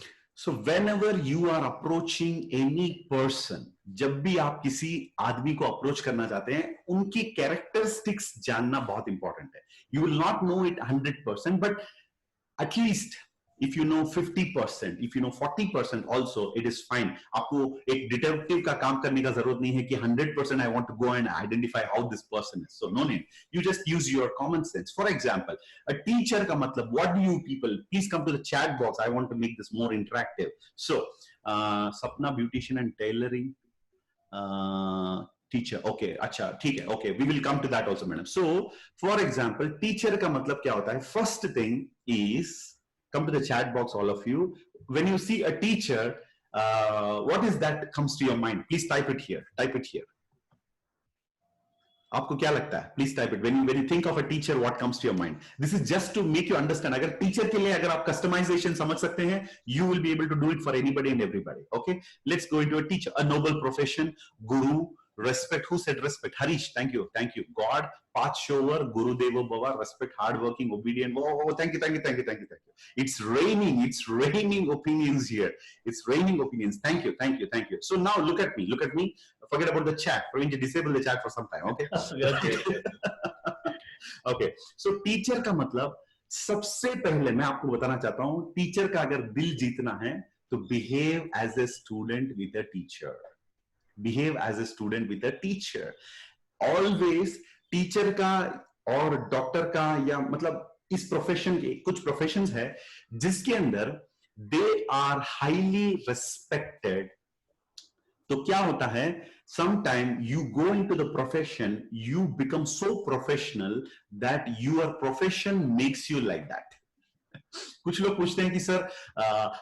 whenever you are approaching any person, जब भी आप किसी आदमी को approach करना चाहते हैं उनकी कैरेक्टरिस्टिक्स जानना बहुत इंपॉर्टेंट है. You will not know it 100%, but at least if you know 50%, if you know 40% also, it is fine. आपको एक डिटेक्टिव का काम करने का जरूरत नहीं है कि 100% I want to go and identify how this person is. So no need. You just use your common sense. For example, a teacher का मतलब, what do you people? Please come to the chat box. I want to make this more interactive. So Sapna, beautician and tailoring. Teacher, okay, अच्छा ठीक है, okay, we will come to that also, madam. So, for example, teacher का मतलब क्या होता है? First thing is, come to the chat box, all of you. When you see a teacher, what is that comes to your mind? Please type it here. आपको क्या लगता है? Please type it. When you think of a teacher, what comes to your mind? This is just to make you understand. अगर teacher के लिए अगर आप customization समझ सकते हैं, you will be able to do it for anybody and everybody. Okay? Let's go into a teacher, a noble profession, guru, Respect. Who said respect? Harish, thank you, thank you. God, path shower, Guru Deva Bhava, respect, hardworking, obedient. Oh, thank you, thank you, thank you, thank you, thank you. It's raining opinions here. It's raining opinions. Thank you, thank you, thank you. So now look at me. Forget about the chat. Praveen, disable the chat for some time, okay?
Okay.
Okay. So teacher का मतलब सबसे पहले मैं आपको बताना चाहता हूं, teacher का अगर दिल जीतना है तो behave as a student with a teacher. Behave as a student with a teacher. Always teacher का और डॉक्टर का या मतलब इस प्रोफेशन के कुछ प्रोफेशंस है जिसके अंदर दे आर हाईली रिस्पेक्टेड. तो क्या होता है, sometime you go into the profession, you become so professional that your profession makes you like that. कुछ लोग पूछते हैं कि sir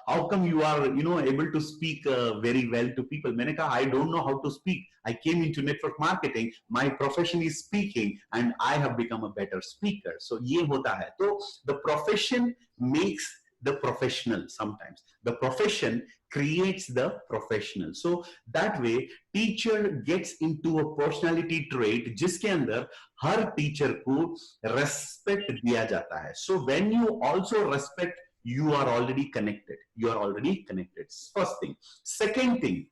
how come you are able to speak very well to people. मैंने कहा I don't know how to speak. I came into network marketing. My profession is speaking and I have become a better speaker. So ये होता है. तो the profession makes the professional. Sometimes the profession creates the professional. So that way teacher gets into a personality trait जिसके अंदर हर teacher को respect दिया जाता है. So when you also respect, you are already connected. You are already connected. First thing. Second thing,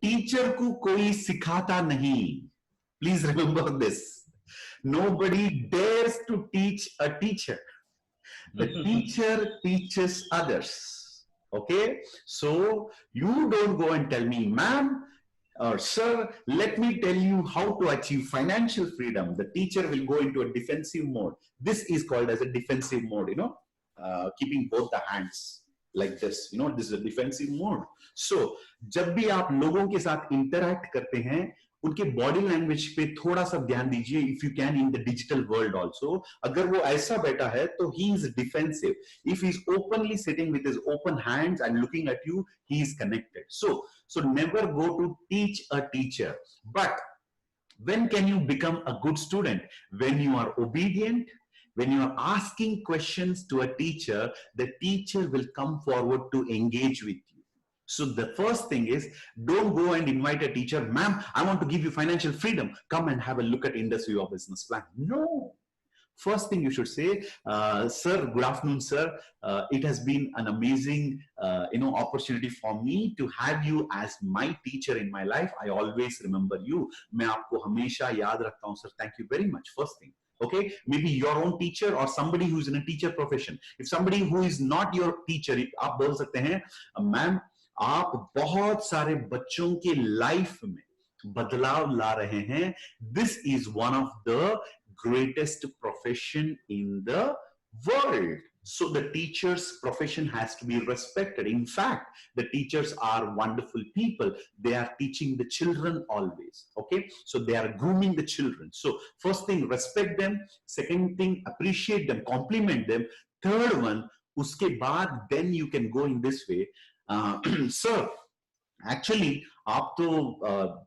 teacher को कोई सिखाता नहीं. Please remember this. Nobody dares to teach a teacher. The teacher teaches others. Okay, so you don't go and tell me, ma'am or sir, let me tell you how to achieve financial freedom. The teacher will go into a defensive mode. This is called as a defensive mode, keeping both the hands like this. This is a defensive mode. So जब भी आप लोगों के साथ interact करते हैं, उनके body language पे थोड़ा सा ध्यान दीजिए. If you can in the digital world also. अगर वो ऐसा बैठा है तो he is defensive. If he is openly sitting with his open hands and looking at you, he is connected. So never go to teach a teacher. But when can you become a good student? When you are obedient, when you are asking questions to a teacher, the teacher will come forward to engage with you. So the first thing is, don't go and invite a teacher, ma'am, I want to give you financial freedom. Come and have a look at industry or business plan. No. First thing you should say, sir, good afternoon, sir. It has been an amazing, opportunity for me to have you as my teacher in my life. I always remember you. मैं आपको हमेशा याद रखता हूँ, sir. Thank you very much. First thing. Okay, maybe your own teacher or somebody who is in a teacher profession. If somebody who is not your teacher, आप बोल सकते हैं, ma'am, आप बहुत सारे बच्चों के लाइफ में बदलाव ला रहे हैं. This is one of the greatest profession in the world. So the teacher's profession has to be respected. In fact, the teachers are wonderful people. They are teaching the children always. Okay, so they are grooming the children. So first thing, respect them. Second thing, appreciate them, compliment them. Third one, उसके बाद then you can go in this way. Sir, actually आप तो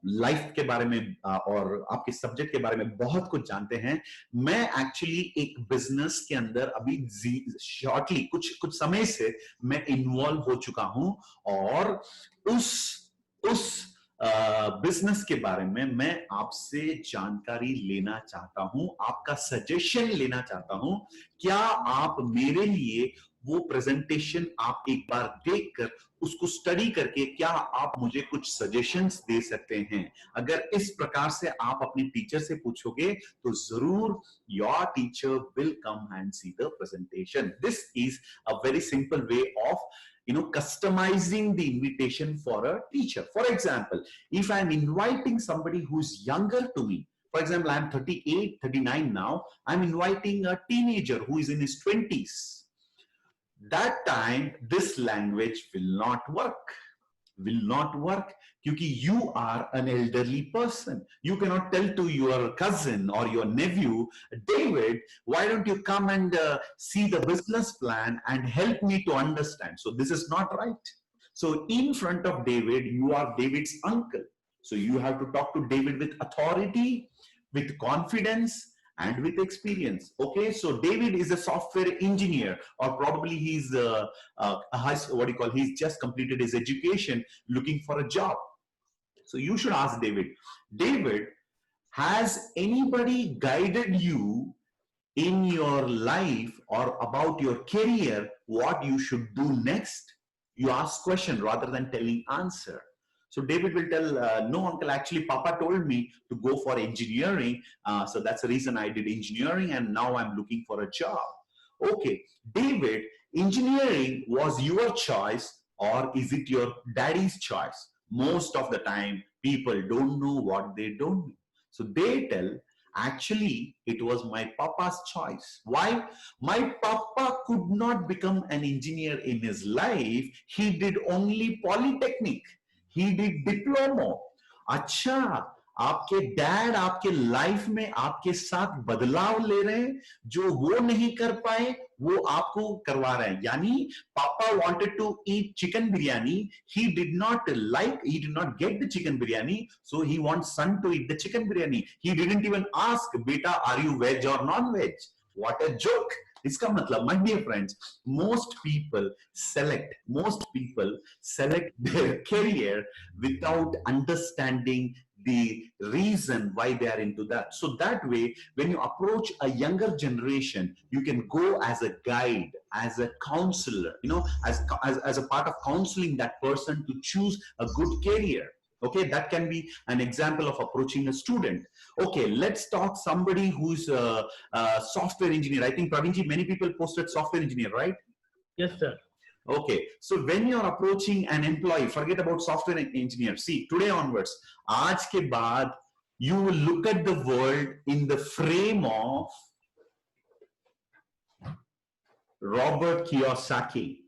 life के बारे में और आपके subject के बारे में बहुत कुछ जानते हैं. मैं एक्चुअली एक बिजनेस के अंदर अभी शॉर्टली कुछ समय से मैं इन्वॉल्व हो चुका हूं और उस बिजनेस के बारे में मैं आपसे जानकारी लेना चाहता हूं, आपका सजेशन लेना चाहता हूं. क्या आप मेरे लिए वो प्रेजेंटेशन आप एक बार देखकर उसको स्टडी करके क्या आप मुझे कुछ सजेशंस दे सकते हैं? अगर इस प्रकार से आप अपने टीचर से पूछोगे तो जरूर your teacher will come and see the presentation. This is a very simple way of customizing the invitation for a teacher. For example, if I'm inviting somebody who's younger to me, for example, I'm 38, 39 now, I'm inviting a teenager who is in his 20s. That time, this language will not work. Because you are an elderly person. You cannot tell to your cousin or your nephew, David, why don't you come and see the business plan and help me to understand? So this is not right. So in front of David, you are David's uncle. So you have to talk to David with authority, with confidence, and with experience. Okay, so David is a software engineer, or probably he's he's just completed his education, looking for a job. So you should ask David. David, has anybody guided you in your life or about your career, what you should do next? You ask question rather than telling answer. So David will tell, no uncle, actually Papa told me to go for engineering. So that's the reason I did engineering and now I'm looking for a job. Okay, David, engineering was your choice or is it your daddy's choice? Most of the time, people don't know what they don't know. So they tell, actually, it was my papa's choice. Why? My papa could not become an engineer in his life. He did only polytechnic. He did diploma. अच्छा, आपके dad आपके life में आपके साथ बदलाव ले रहे हैं, जो वो नहीं कर पाए वो आपको करवा रहे हैं. यानी पापा wanted to eat chicken biryani, he did not get the chicken biryani, so he wants son to eat the chicken biryani. He didn't even ask, beta, are you veg or non-veg? What a joke. इसका मतलब, my dear friends, most people select their career without understanding the reason why they are into that. So that way, when you approach a younger generation, you can go as a guide, as a counselor, as a part of counseling that person to choose a good career. Okay, that can be an example of approaching a student. Okay, let's talk somebody who's a software engineer. I think Pravinji, many people posted software engineer, right?
Yes, sir.
Okay, so when you're approaching an employee, forget about software engineer. See, today onwards, aaj ke baad, you will look at the world in the frame of Robert Kiyosaki.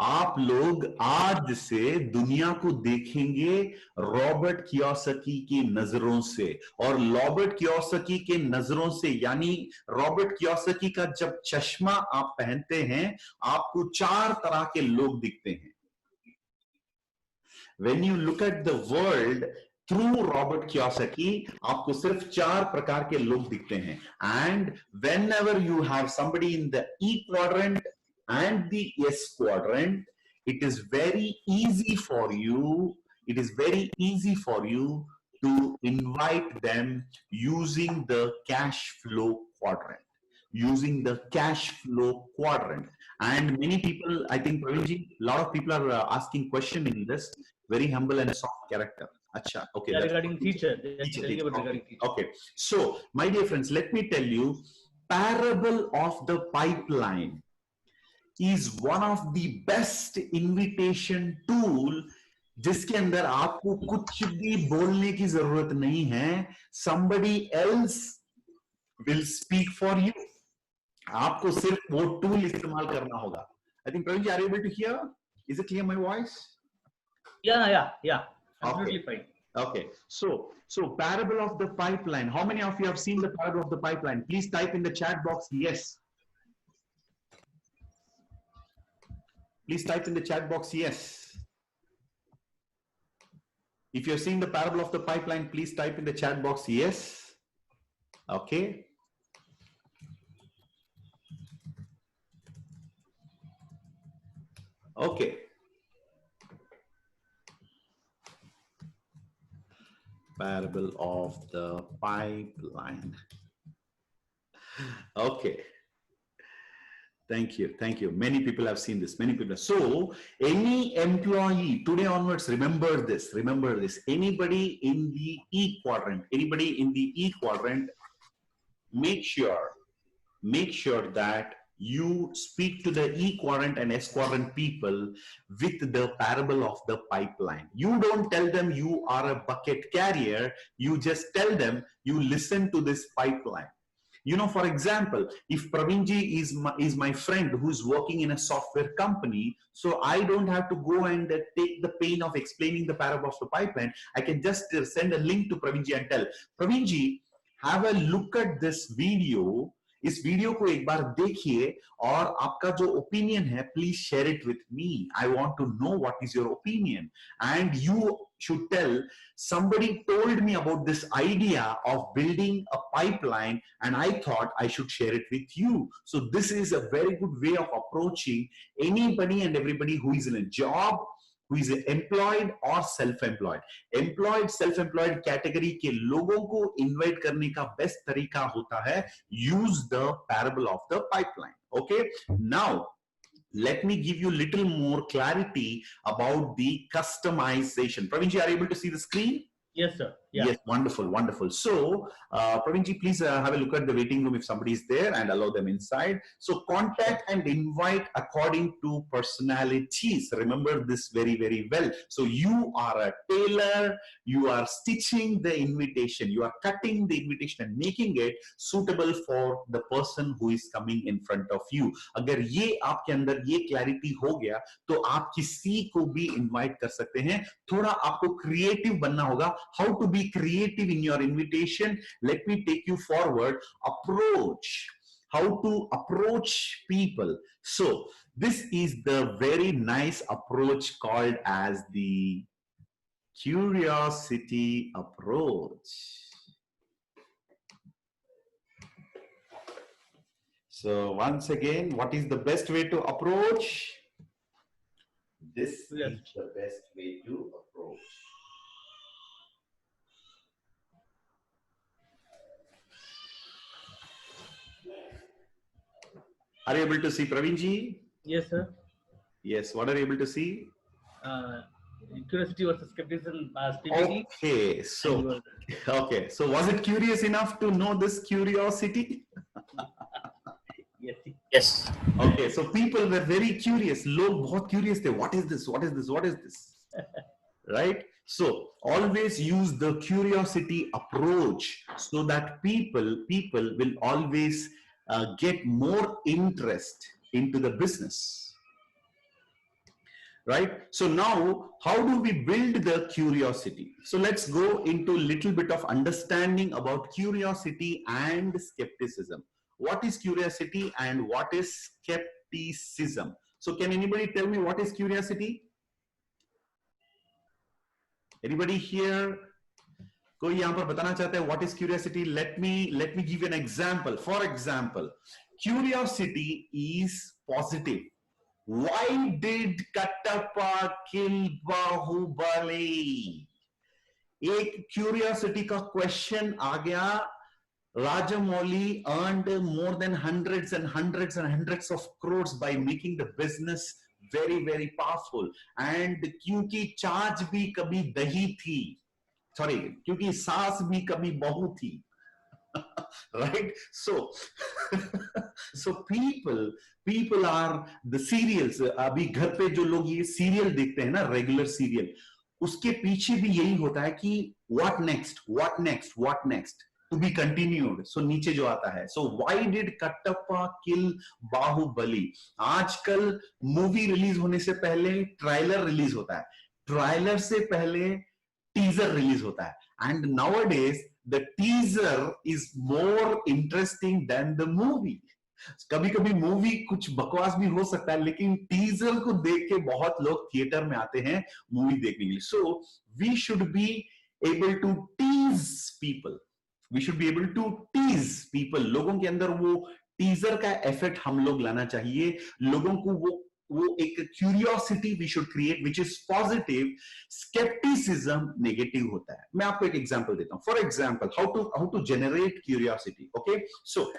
आप लोग आज से दुनिया को देखेंगे Robert Kiyosaki की नजरों से, और रॉबर्ट कियोसाकी के नजरों से यानी रॉबर्ट कियोसाकी का जब चश्मा आप पहनते हैं आपको 4 तरह के लोग दिखते हैं. When you look at the world through Robert Kiyosaki, आपको सिर्फ 4 प्रकार के लोग दिखते हैं. And whenever you have somebody in the E quadrant and the S quadrant, it is very easy for you to invite them using the cash flow quadrant. And many people, I think Pravinji, a lot of people are asking question in this, very humble and soft character. Acha, okay.
Yeah, regarding teacher.
Okay. So, my dear friends, let me tell you, parable of the pipeline is one of the best invitation tool जिसके अंदर आपको कुछ भी बोलने की जरूरत नहीं है. Somebody else will speak for you. आपको सिर्फ वो टूल इस्तेमाल करना होगा. I think Praveen ji, are you able to hear? Is it clear my voice?
Yeah. Absolutely fine.
Okay. So parable of the pipeline. How many of you have seen the parable of the pipeline? Please type in the chat box yes. Please type in the chat box yes. If you're seeing the parable of the pipeline, please type in the chat box yes. Okay. Okay. Parable of the pipeline. Okay. Thank you. Many people have seen this. So, any employee, today onwards, remember this. Anybody in the E quadrant, make sure that you speak to the E quadrant and S quadrant people with the parable of the pipeline. You don't tell them you are a bucket carrier. You just tell them you listen to this pipeline. For example, if Pravinji is my friend who's working in a software company, so I don't have to go and take the pain of explaining the parable of the pipeline. I can just send a link to Pravinji and tell, Pravinji, have a look at this video. इस video को एक बार देखिए और आपका जो opinion है please share it with me. I want to know what is your opinion and you should tell, somebody told me about this idea of building a pipeline and I thought I should share it with you. So this is a very good way of approaching anybody and everybody who is in a job, who is employed or self-employed. Employed, self-employed category के लोगों को invite करने का best तरीका होता है use the parable of the pipeline. Okay, now let me give you little more clarity about the customization. Pravinji, are you able to see the screen?
Yes, sir. Yeah.
Yes, wonderful, wonderful. So, Pravinji, please have a look at the waiting room if somebody is there and allow them inside. So, contact and invite according to personalities. Remember this very, very well. So, you are a tailor, you are stitching the invitation, you are cutting the invitation and making it suitable for the person who is coming in front of you. अगर ये आपके अंदर ये clarity हो गया, तो आप किसी को भी invite कर सकते हैं. थोड़ा आपको creative बनना होगा. How to be creative in your invitation? Let me take you forward. Approach. How to approach people. So this is the very nice approach called as the curiosity approach. So once again, what is the best way to approach? This is the best way to approach. Are you able to see, Pravinji?
Yes, sir.
Yes. What are you able to see?
Curiosity versus skepticism as PPT.
Okay. So was it curious enough to know this curiosity?
Yes.
Yes.
Okay. So people were very curious. लोग बहुत curious थे. What is this? What is this? What is this? Right? So always use the curiosity approach so that people will always get more interest into the business, right? So now, how do we build the curiosity? So let's go into a little bit of understanding about curiosity and skepticism. What is curiosity and what is skepticism? So can anybody tell me what is curiosity? Anybody here? कोई यहाँ पर बताना चाहता है what is curiosity? Let me give you an example. For example, curiosity is positive. Why did Kattappa kill Bahubali? एक curiosity का question आ गया. Rajamouli earned more than hundreds and hundreds and hundreds of crores by making the business very, very powerful. And क्योंकि चाच भी कभी दही थी, sorry, क्योंकि सास भी कभी बहू थी, right? So people are the serials. अभी घर पे जो लोग ये सीरियल देखते हैं ना, रेगुलर सीरियल, उसके पीछे भी यही होता है कि what next to be continued. So नीचे जो आता है, so why did Kattappa kill Bahubali? आजकल मूवी रिलीज होने से पहले ट्रेलर रिलीज होता है, ट्रेलर से पहले टीजर रिलीज होता है, and nowadays the teaser is more interesting than the movie. कभी-कभी मूवी कुछ बकवास भी हो सकता है, लेकिन टीजर को देख के बहुत लोग थिएटर में आते हैं मूवी देखने के लिए. So we should be able to tease people. We should be able to tease people. लोगों के अंदर वो टीजर का इफेक्ट हम लोग लाना चाहिए. लोगों को वो एक curiosity we should create which is positive. Skepticism negative होता है. मैं आपको एक एग्जांपल देता हूँ. For example, how to generate curiosity. Okay, so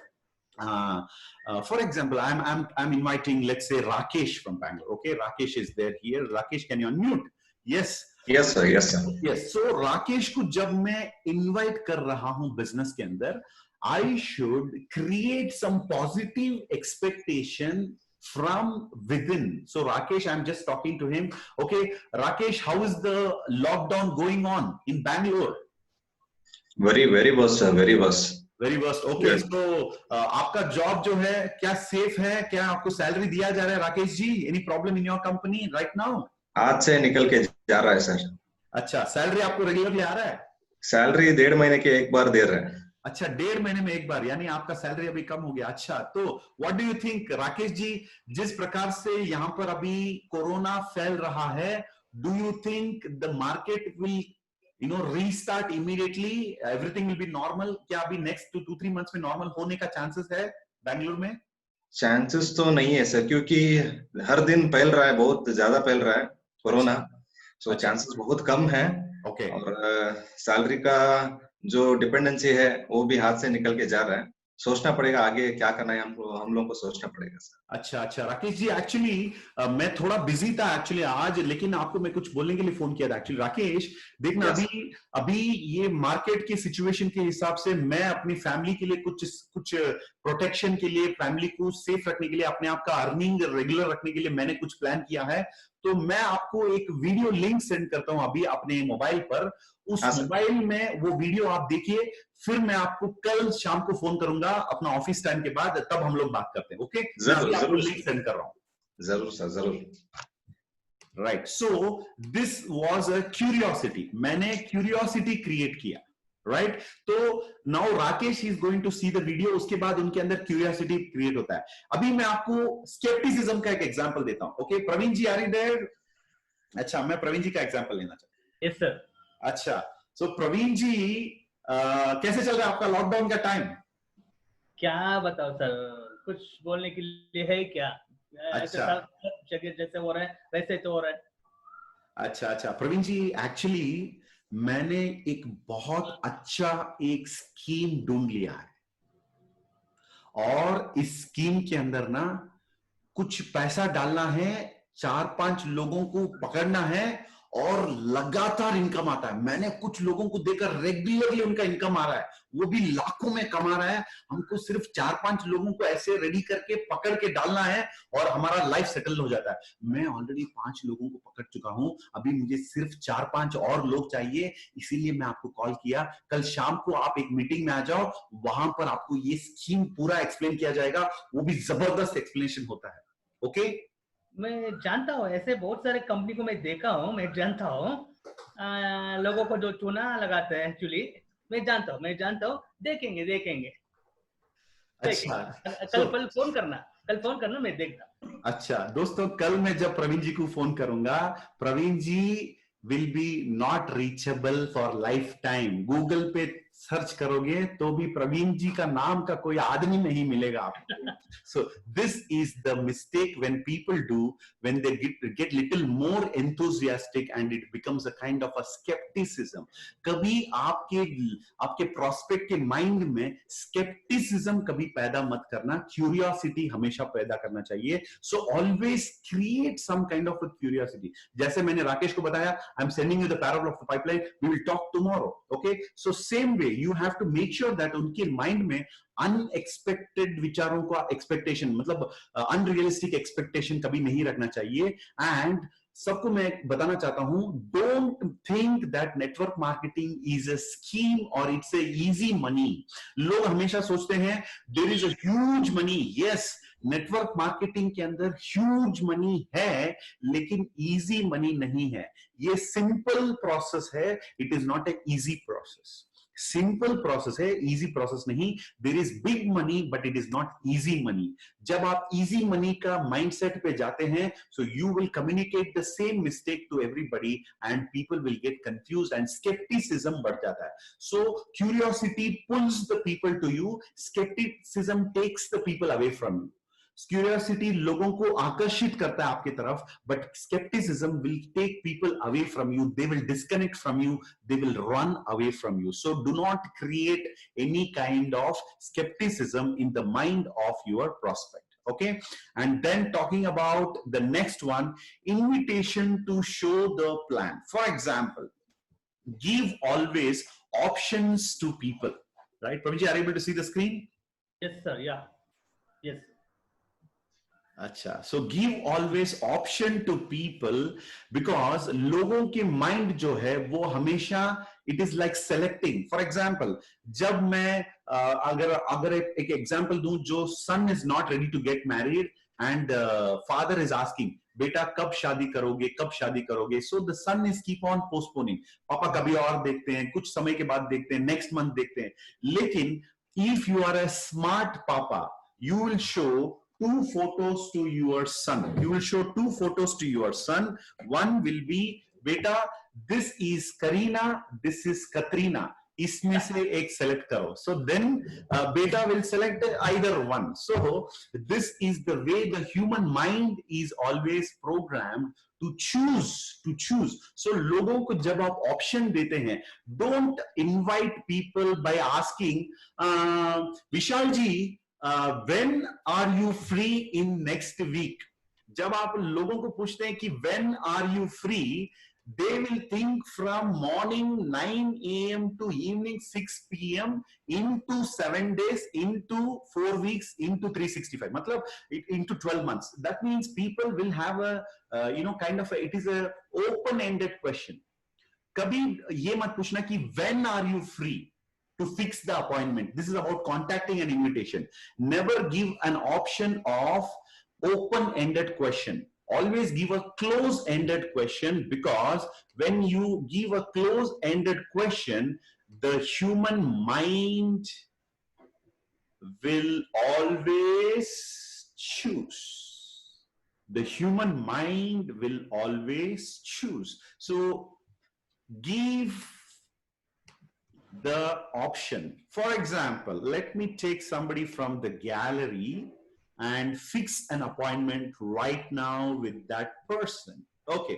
for example, I'm inviting, let's say, Rakesh from Bangalore. Okay, Rakesh is there here. Rakesh, can you unmute? Yes.
Yes, sir. Yes, sir.
Yes. So Rakesh को जब मैं invite कर रहा हूँ business के अंदर, I should create some positive expectation from within. So Rakesh, I'm just talking to him. Okay, Rakesh, how is the lockdown going on in Bangalore?
Very worst, sir. Very worst.
Very worst. Okay,
Yes.
so आपका job जो है क्या safe है? क्या आपको salary दिया जा रहा है, Rakesh ji? Any problem in your company right now?
आज से निकल के जा रहा है सर.
अच्छा, सैलरी आपको रेगुलरली आ रहा है?
सैलरी 1.5 महीने के एक बार दे रहे हैं.
अच्छा, 1.5 महीने में एक बार, यानी आपका सैलरी अभी कम हो गया. अच्छा, तो what do you think Rakesh ji, जिस प्रकार से यहाँ पर अभी कोरोना फैल रहा है, do you think the market will restart immediately, everything will be normal? क्या अभी नेक्स्ट 2-3 मंथ्स में नॉर्मल होने का चांसेस है बेंगलुरु में?
चांसेस तो नहीं है सर, क्योंकि हर दिन फैल रहा है, बहुत ज्यादा फैल रहा है कोरोना. सो
अच्छा।
चांसेस बहुत कम है।
ओके
और सैलरी का जो डिपेंडेंसी है वो भी हाथ से निकल के जा रहा है। सोचना पड़ेगा आगे क्या करना है, हम लोग को सोचना पड़ेगा सर।
अच्छा अच्छा राकेश जी, एक्चुअली मैं थोड़ा बिजी था एक्चुअली आज, लेकिन आपको मैं कुछ बोलने के लिए फोन किया था एक्चुअली। राकेश देखना,
Yes.
अभी अभी ये मार्केट की सिचुएशन के हिसाब से मैं अपनी फैमिली के लिए कुछ प्रोटेक्शन के लिए, फैमिली को सेफ रखने के लिए, अपने आप का अर्निंग रेगुलर रखने के लिए मैंने कुछ प्लान किया है। तो मैं आपको एक वीडियो लिंक सेंड करता हूं अभी अपने मोबाइल पर। उस
हाँ सर।
मोबाइल में वो वीडियो आप देखिए, फिर मैं आपको कल शाम को फोन करूंगा अपना ऑफिस टाइम के बाद, तब हम लोग बात करते हैं। ओके, मैं
जरूर
अभी आपको
जरूर
लिंक सेंड कर रहा हूं।
जरूर सर, जरूर।
Right, so this was a curiosity, मैंने क्यूरियोसिटी क्रिएट किया। राइट, तो now Rakesh is going to see the video, उसके बाद उनके अंदर क्यूरियोसिटी क्रिएट होता है। अभी मैं आपको स्केप्टिसिज्म का एक एग्जांपल देता हूं। Okay Praveen ji, are you there? अच्छा, मैं प्रवीण जी का एग्जांपल लेना चाहता हूं।
Yes sir.
अच्छा, सो प्रवीण जी, कैसे चल रहा है आपका लॉकडाउन का टाइम?
क्या बताओ सर, कुछ बोलने के लिए है क्या? ऐसे
अच्छा।
सब जगह जैसे हो रहा है वैसे तो हो रहा है।
अच्छा अच्छा प्रवीण जी, एक्चुअली मैंने एक बहुत अच्छा एक स्कीम ढूंढ लिया है, और इस स्कीम के अंदर ना कुछ पैसा डालना है, 4-5 लोगों को पकड़ना है, और लगातार इनकम आता है। मैंने कुछ लोगों को देखकर रेगुलरली उनका इनकम आ रहा है, वो भी लाखों में कमा रहा है। हमको सिर्फ 4-5 लोगों को ऐसे रेडी करके पकड़ के डालना है और हमारा लाइफ सेटल हो जाता है। मैं ऑलरेडी 5 लोगों को पकड़ चुका हूं, अभी मुझे सिर्फ 4-5 और लोग चाहिए, इसीलिए मैं आपको कॉल किया। कल शाम को आप एक मीटिंग में आ जाओ, वहां पर आपको ये स्कीम पूरा एक्सप्लेन किया जाएगा, वो भी जबरदस्त एक्सप्लेनेशन होता है। ओके,
मैं जानता हूँ, ऐसे बहुत सारे कंपनी को मैं देखा हूँ, मैं जानता हूँ। लोगों को जो चूना लगाते हैं एक्चुअली, मैं जानता हूँ। देखेंगे देखेंगे
अच्छा।
देखेंगे।
सो
कल फोन करना, मैं देखता।
अच्छा दोस्तों, कल मैं जब प्रवीण जी को फोन करूंगा, Praveen ji will be not reachable for lifetime. Google पे सर्च करोगे तो भी प्रवीण जी का नाम का कोई आदमी नहीं मिलेगा आपको। सो this is the mistake when people do, when they get little more enthusiastic and it becomes a kind of a scepticism. कभी आपके प्रोस्पेक्ट के माइंड में स्केप्टिसिज्म कभी पैदा मत करना, क्यूरियोसिटी हमेशा पैदा करना चाहिए। So always create some kind of a curiosity. जैसे मैंने राकेश को बताया, I am sending you the parable of the pipeline, we will talk tomorrow. Okay, so same way you have to make sure that उनके mind में unexpected विचारों का expectation, मतलब unrealistic expectation कभी नहीं रखना चाहिए। एंड सबको मैं बताना चाहता हूं, don't think that network marketing is a scheme और इट्स ए इजी मनी। लोग हमेशा सोचते हैं there is a huge money. Yes, network marketing के अंदर ह्यूज मनी है, लेकिन इजी मनी नहीं है। ये सिंपल प्रोसेस है, it is not a easy process. Simple process है, इजी प्रोसेस नहीं। There is big money but it is not easy money. जब आप इजी मनी का माइंडसेट पे जाते हैं, so you will communicate the same mistake to everybody and people will get confused and scepticism बढ़ जाता है। So curiosity pulls the people to you, scepticism takes the people away from you. Curiosity लोगों को आकर्षित करता है आपकी तरफ, but scepticism will take people away from you, they will disconnect from you, they will run away from you. So do not create any kind of skepticism in the mind of your prospect. Okay, and then talking about the next one, invitation to show the plan. For example, give always options to people. Right, Prabhuji, are you able to see the screen?
Yes sir, yeah, yes.
अच्छा, so give always option to people, because लोगों के mind जो है वो हमेशा it is like selecting. For example, जब मैं अगर एक एग्जाम्पल दूं, जो son is not ready to get married and father is asking, बेटा कब शादी करोगे, कब शादी करोगे? So the son is keep on postponing, पापा कभी और देखते हैं, कुछ समय के बाद देखते हैं, नेक्स्ट मंथ देखते हैं। लेकिन if you are a smart papa, you will show two photos to your son. You will show two photos to your son. One will be, beta, this is Karina, this is Katrina. इसमें से एक select करो. So then beta will select either one. So this is the way the human mind is always programmed to choose. So लोगों को जब आप option देते हैं, don't invite people by asking, Vishal ji, when are you free in next week? जब आप लोगों को पूछते हैं कि when are you free, they will think from morning 9 a.m. to evening 6 p.m. into 7 days, into 4 weeks, into 365. मतलब into 12 months. That means people will have a kind of it is a open-ended question. कभी ये मत पूछना कि when are you free to fix the appointment. This is about contacting an invitation. Never give an option of open-ended question. Always give a close-ended question, because when you give a close-ended question, the human mind will always choose. The human mind will always choose. So give the option. For example, let me take somebody from the gallery and fix an appointment right now with that person. Okay,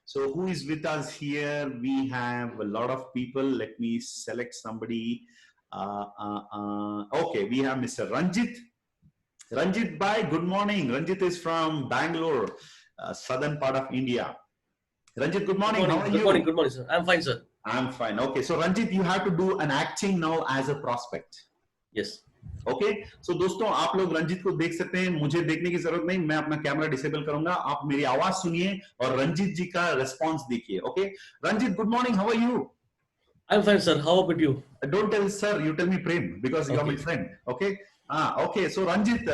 so who is with us here? We have a lot of people. Let me select somebody. Okay, we have Mr. Ranjit. Ranjit bhai, good morning. Ranjit is from Bangalore, southern part of India. Ranjit, good morning. How are you?
Good morning, sir. I'm fine, sir.
I'm fine. Okay, so Ranjit, you have to do an acting now as a prospect.
Yes.
Okay so दोस्तों, आप लोग रंजित को देख सकते हैं, मुझे देखने की जरूरत नहीं, मैं अपना कैमरा डिसेबल करूंगा, आप मेरी आवाज सुनिए और रंजित जी का रिस्पांस देखिए. Okay Ranjit, good morning, how are you?
I am fine sir, how about you?
Don't tell sir, you tell me Prem, because you are my friend. Okay okay, so Ranjit,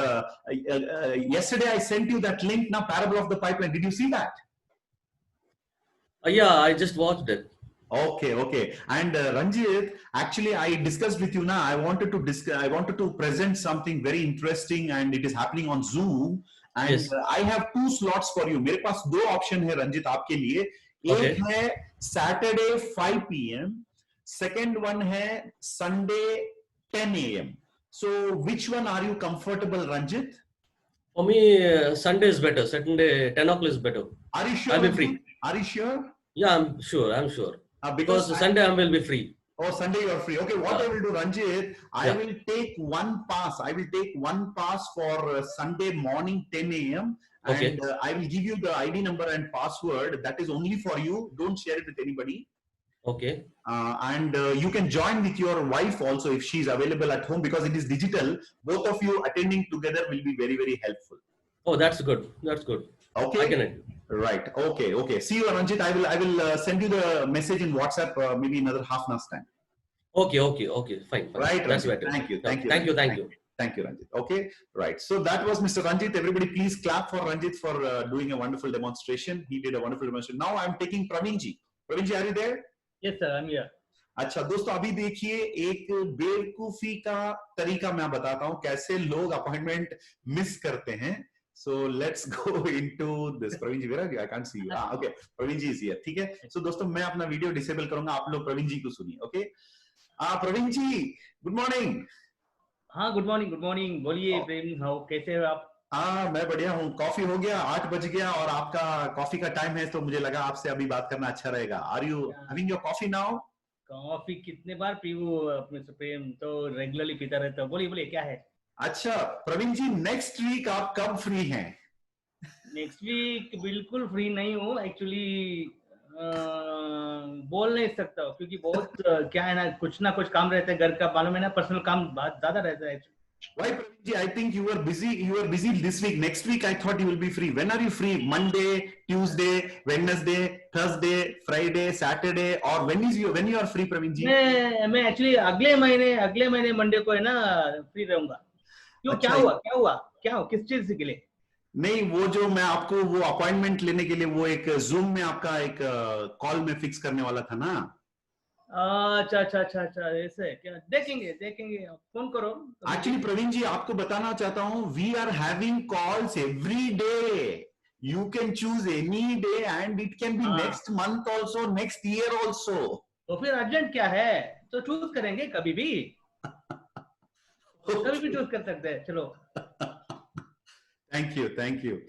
yesterday I sent you that link, now Parable of the Pipeline. Did you see that?
Yeah, I just watched it.
Okay. And Ranjit, actually I discussed with you now, I wanted to present something very interesting, and it is happening on Zoom, and
yes.
I have 2 slots for you. मेरे पास 2 option है रंजित आपके लिए. एक है Saturday 5 p.m, second one है Sunday 10 a.m. So which one are you comfortable, Ranjit?
For me, Sunday is better. Saturday 10 o'clock is better.
Are you sure?
I'll be free.
Are you sure?
Yeah, I'm sure. Because Sunday I will be free.
Oh, Sunday you are free. Okay, what I will do, Ranjit, I will take one pass. I will take one pass for Sunday morning 10 a.m. And I will give you the ID number and password. That is only for you. Don't share it with anybody.
Okay.
And you can join with your wife also if she is available at home, because it is digital. Both of you attending together will be very, very helpful.
Oh, that's good. Okay. I can attend.
Right. Okay. See you, Ranjit. I will send you the message in WhatsApp maybe another half an hour's time.
Okay. Fine.
Right.
That's
Ranjit.
better.
Thank you.
Thank you,
Ranjit. Okay. Right. So that was Mr. Ranjit. Everybody, please clap for Ranjit for doing a wonderful demonstration. He did a wonderful demonstration. Now I'm taking Praveen ji. Praveen ji, are you there?
Yes, sir. I'm here.
अच्छा दोस्तों, अभी देखिए एक बेवकूफी का तरीका मैं बताता हूँ कैसे लोग अपॉइंटमेंट मिस करते हैं. So let's go into this. Praveen ji, where are you? I can't see you. Okay. Praveen ji is here. ठीक है. So दोस्तों, मैं अपना वीडियो डिसेबल करूंगा, आप लोग प्रवीण जी को सुनिए. ओके. प्रवीण जी, गुड मॉर्निंग.
हाँ, गुड मॉर्निंग. बोलिए प्रेम, हाउ, कैसे हो आप?
मैं बढ़िया हूँ. कॉफी हो गया, 8 बज गया और आपका कॉफी का टाइम है, तो मुझे लगा आपसे अभी बात करना अच्छा रहेगा. Are you having your coffee now?
Coffee कितने बार पीऊं अपने से प्रेम, तो रेगुलरली पीता रहता हूँ. बोलिए क्या है?
अच्छा प्रवीण जी, नेक्स्ट वीक आप कब फ्री हैं?
नेक्स्ट वीक बिल्कुल फ्री नहीं हूँ एक्चुअली. बोल नहीं सकता हूँ क्योंकि बहुत क्या है ना कुछ काम रहता है घर का, मालूम है ना, पर्सनल काम बहुत ज्यादा रहता है.
Why, Praveen ji? I think you were busy this week. Next week I thought you will be free. When are you free? Monday, Tuesday, Wednesday, Thursday, Friday, Saturday, or when you are free, Praveen ji?
मैं actually अगले महीने Monday को है ना free रहूंगा. क्यों?
अच्छा,
क्या हुआ किस चीज के लिए?
नहीं, वो जो मैं आपको वो अपॉइंटमेंट लेने के लिए वो एक जूम में आपका एक कॉल में फिक्स करने वाला था ना.
अच्छा, ऐसे क्या? देखेंगे, फोन करो.
एक्चुअली प्रवीण जी, आपको बताना चाहता हूँ, we are having calls every day. You can choose any day and it can be next month also, next year also.
तो फिर अर्जेंट क्या है? तो चूज करेंगे कभी भी, कभी भी चूज कर सकते हैं। चलो।
Thank you, thank you.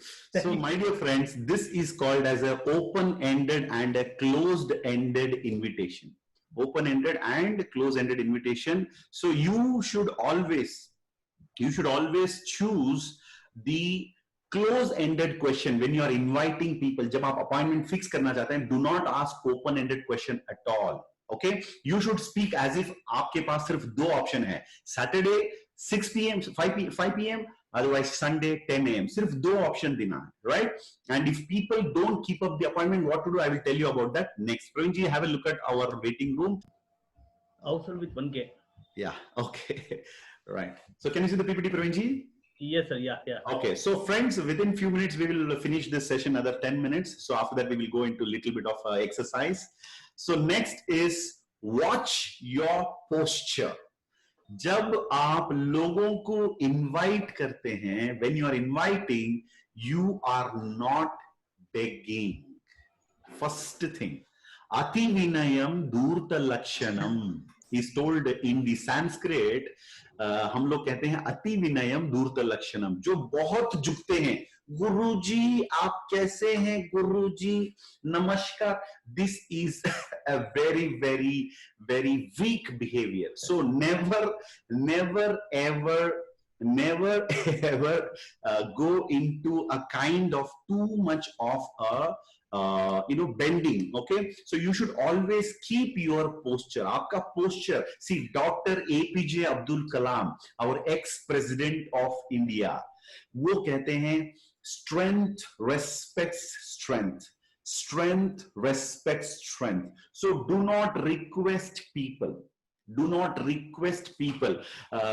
So, my dear friends, this is called as a open-ended and a closed-ended invitation. Open-ended and closed-ended invitation. So, you should always choose the close-ended question when you are inviting people. जब आप appointment fix करना चाहते हैं, do not ask open-ended question at all. Okay, you should speak as if आपके पास सिर्फ दो option है, Saturday 6 p.m. 5 p.m. otherwise Sunday 10 a.m. सिर्फ दो ऑप्शन देना है, right? And if people don't keep up the appointment, what to do? I will tell you about that next. Praveen ji, have a look at our waiting room.
Also with 1K.
Yeah, okay. Right. So can you see the PPT, Praveen ji?
Yes, sir. Yeah.
Okay. So friends, within few minutes, we will finish this session, another 10 minutes. So after that, we will go into a little bit of exercise. So next is watch your posture. जब आप लोगों को invite करते हैं, when you are inviting, you are not begging. First thing, ati vinayam durta lakshanam is told in the Sanskrit. हम लोग कहते हैं अति विनयम दूरत लक्षणम, जो बहुत झुकते हैं, गुरुजी आप कैसे हैं, गुरुजी नमस्कार. This is a very very very weak behavior. So never ever go into a kind of too much of a bending. Okay, so you should always keep your posture. Aapka posture. See, Dr. APJ Abdul Kalam, our ex-president of India, वो कहते हैं strength respects strength. Strength respects strength. So do not request people. Do not request people,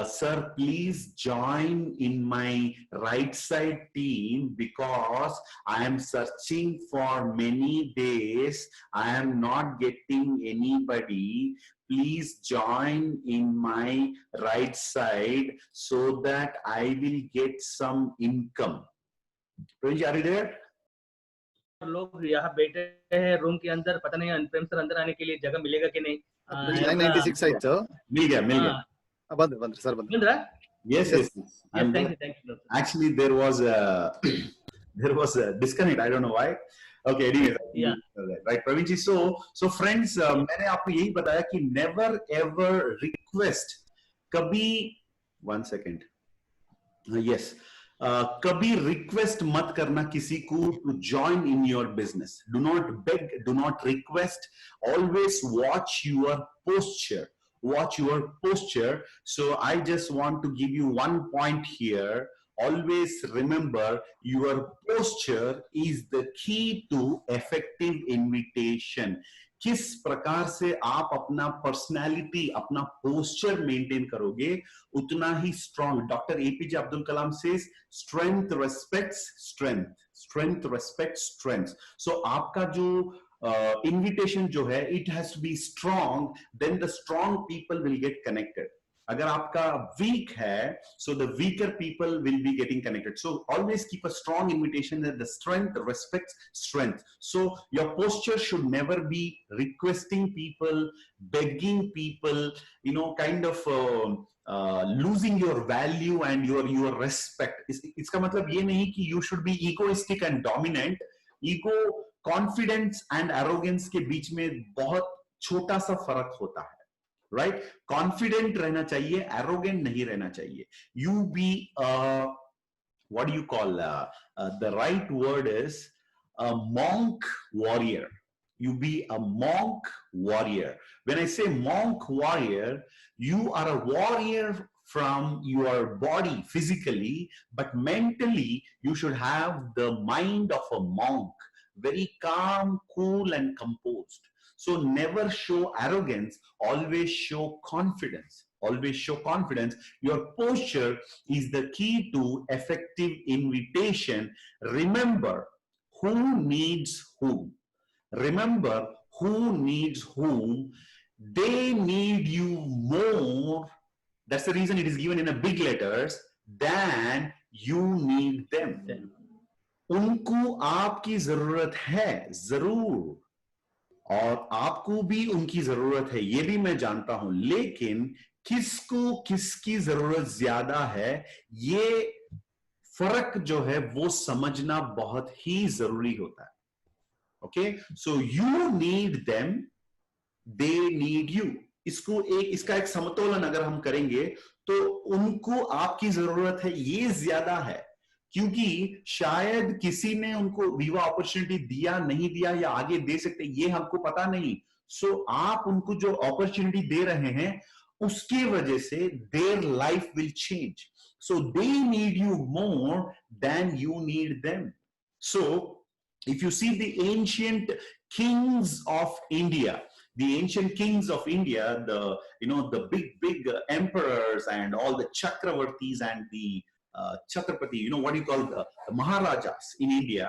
sir, please join in my right side team because I am searching for many days. I am not getting anybody. Please join in my right side so that I will get some income. Prince, are you there?
लोग यहाँ बैठे हैं room के अंदर, पता नहीं प्रेम sir अंदर आने के लिए जगह मिलेगा कि नहीं.
996 ಆಯ್ತು.
मिल गया.
ಬಂದ್ರಿ ಸರ್, ಬಂದ್ರಿ.
ಬಂದ್ರಾ?
Yes.
Thank you.
Actually, there was a disconnect. I don't know why. Okay, anyway.
Yeah.
Right, Praveen ji. So friends, मैंने आपको यही बताया कि never ever request. कभी, 1 second. Yes. कभी रिक्वेस्ट मत करना किसी को to join in your business. Do not beg, do not request. Always watch your posture. Watch your posture. So I just want to give you one point here. Always remember your posture is the key to effective invitation. किस प्रकार से आप अपना personality, अपना posture maintain करोगे, उतना ही strong. Doctor APJ Abdul Kalam says strength respects strength, strength respects strength. So आपका जो इनविटेशन जो है, it has to be strong, then the strong people will get connected. अगर आपका वीक है, so the weaker people will be getting connected. So always keep a strong invitation that the strength respects strength. So your posture should never be requesting people, begging people, kind of losing your value and your respect. इसका मतलब ये नहीं कि you should be egoistic and dominant. Ego, confidence and arrogance के बीच में बहुत छोटा सा फर्क होता है. Right? Confident रहना चाहिए, arrogant नहीं रहना चाहिए. You be what do you call, the right word is a monk warrior. You be a monk warrior. When I say monk warrior, you are a warrior from your body physically, but mentally you should have the mind of a monk, very calm, cool and composed. So never show arrogance, always show confidence. Always show confidence. Your posture is the key to effective invitation. Remember who needs whom. Remember who needs whom. They need you more. That's the reason it is given in a big letters than you need them. उनको आपकी जरूरत है, जरूर. और आपको भी उनकी जरूरत है, ये भी मैं जानता हूं, लेकिन किसको किसकी जरूरत ज्यादा है, ये फर्क जो है वो समझना बहुत ही जरूरी होता है। Okay, so you need them, they need you. इसका एक समतोलन अगर हम करेंगे तो उनको आपकी जरूरत है ये ज्यादा है, क्योंकि शायद किसी ने उनको विवा अपॉर्चुनिटी दिया, नहीं दिया, या आगे दे सकते, ये हमको पता नहीं। सो आप उनको जो अपॉर्चुनिटी दे रहे हैं उसके वजह से their life will change, so they need you more than you need them. So if you see the ancient kings of India, the ancient kings of India, the big emperors and all the Chakravartis and the Chhatrapati, what you call the Maharajas in India,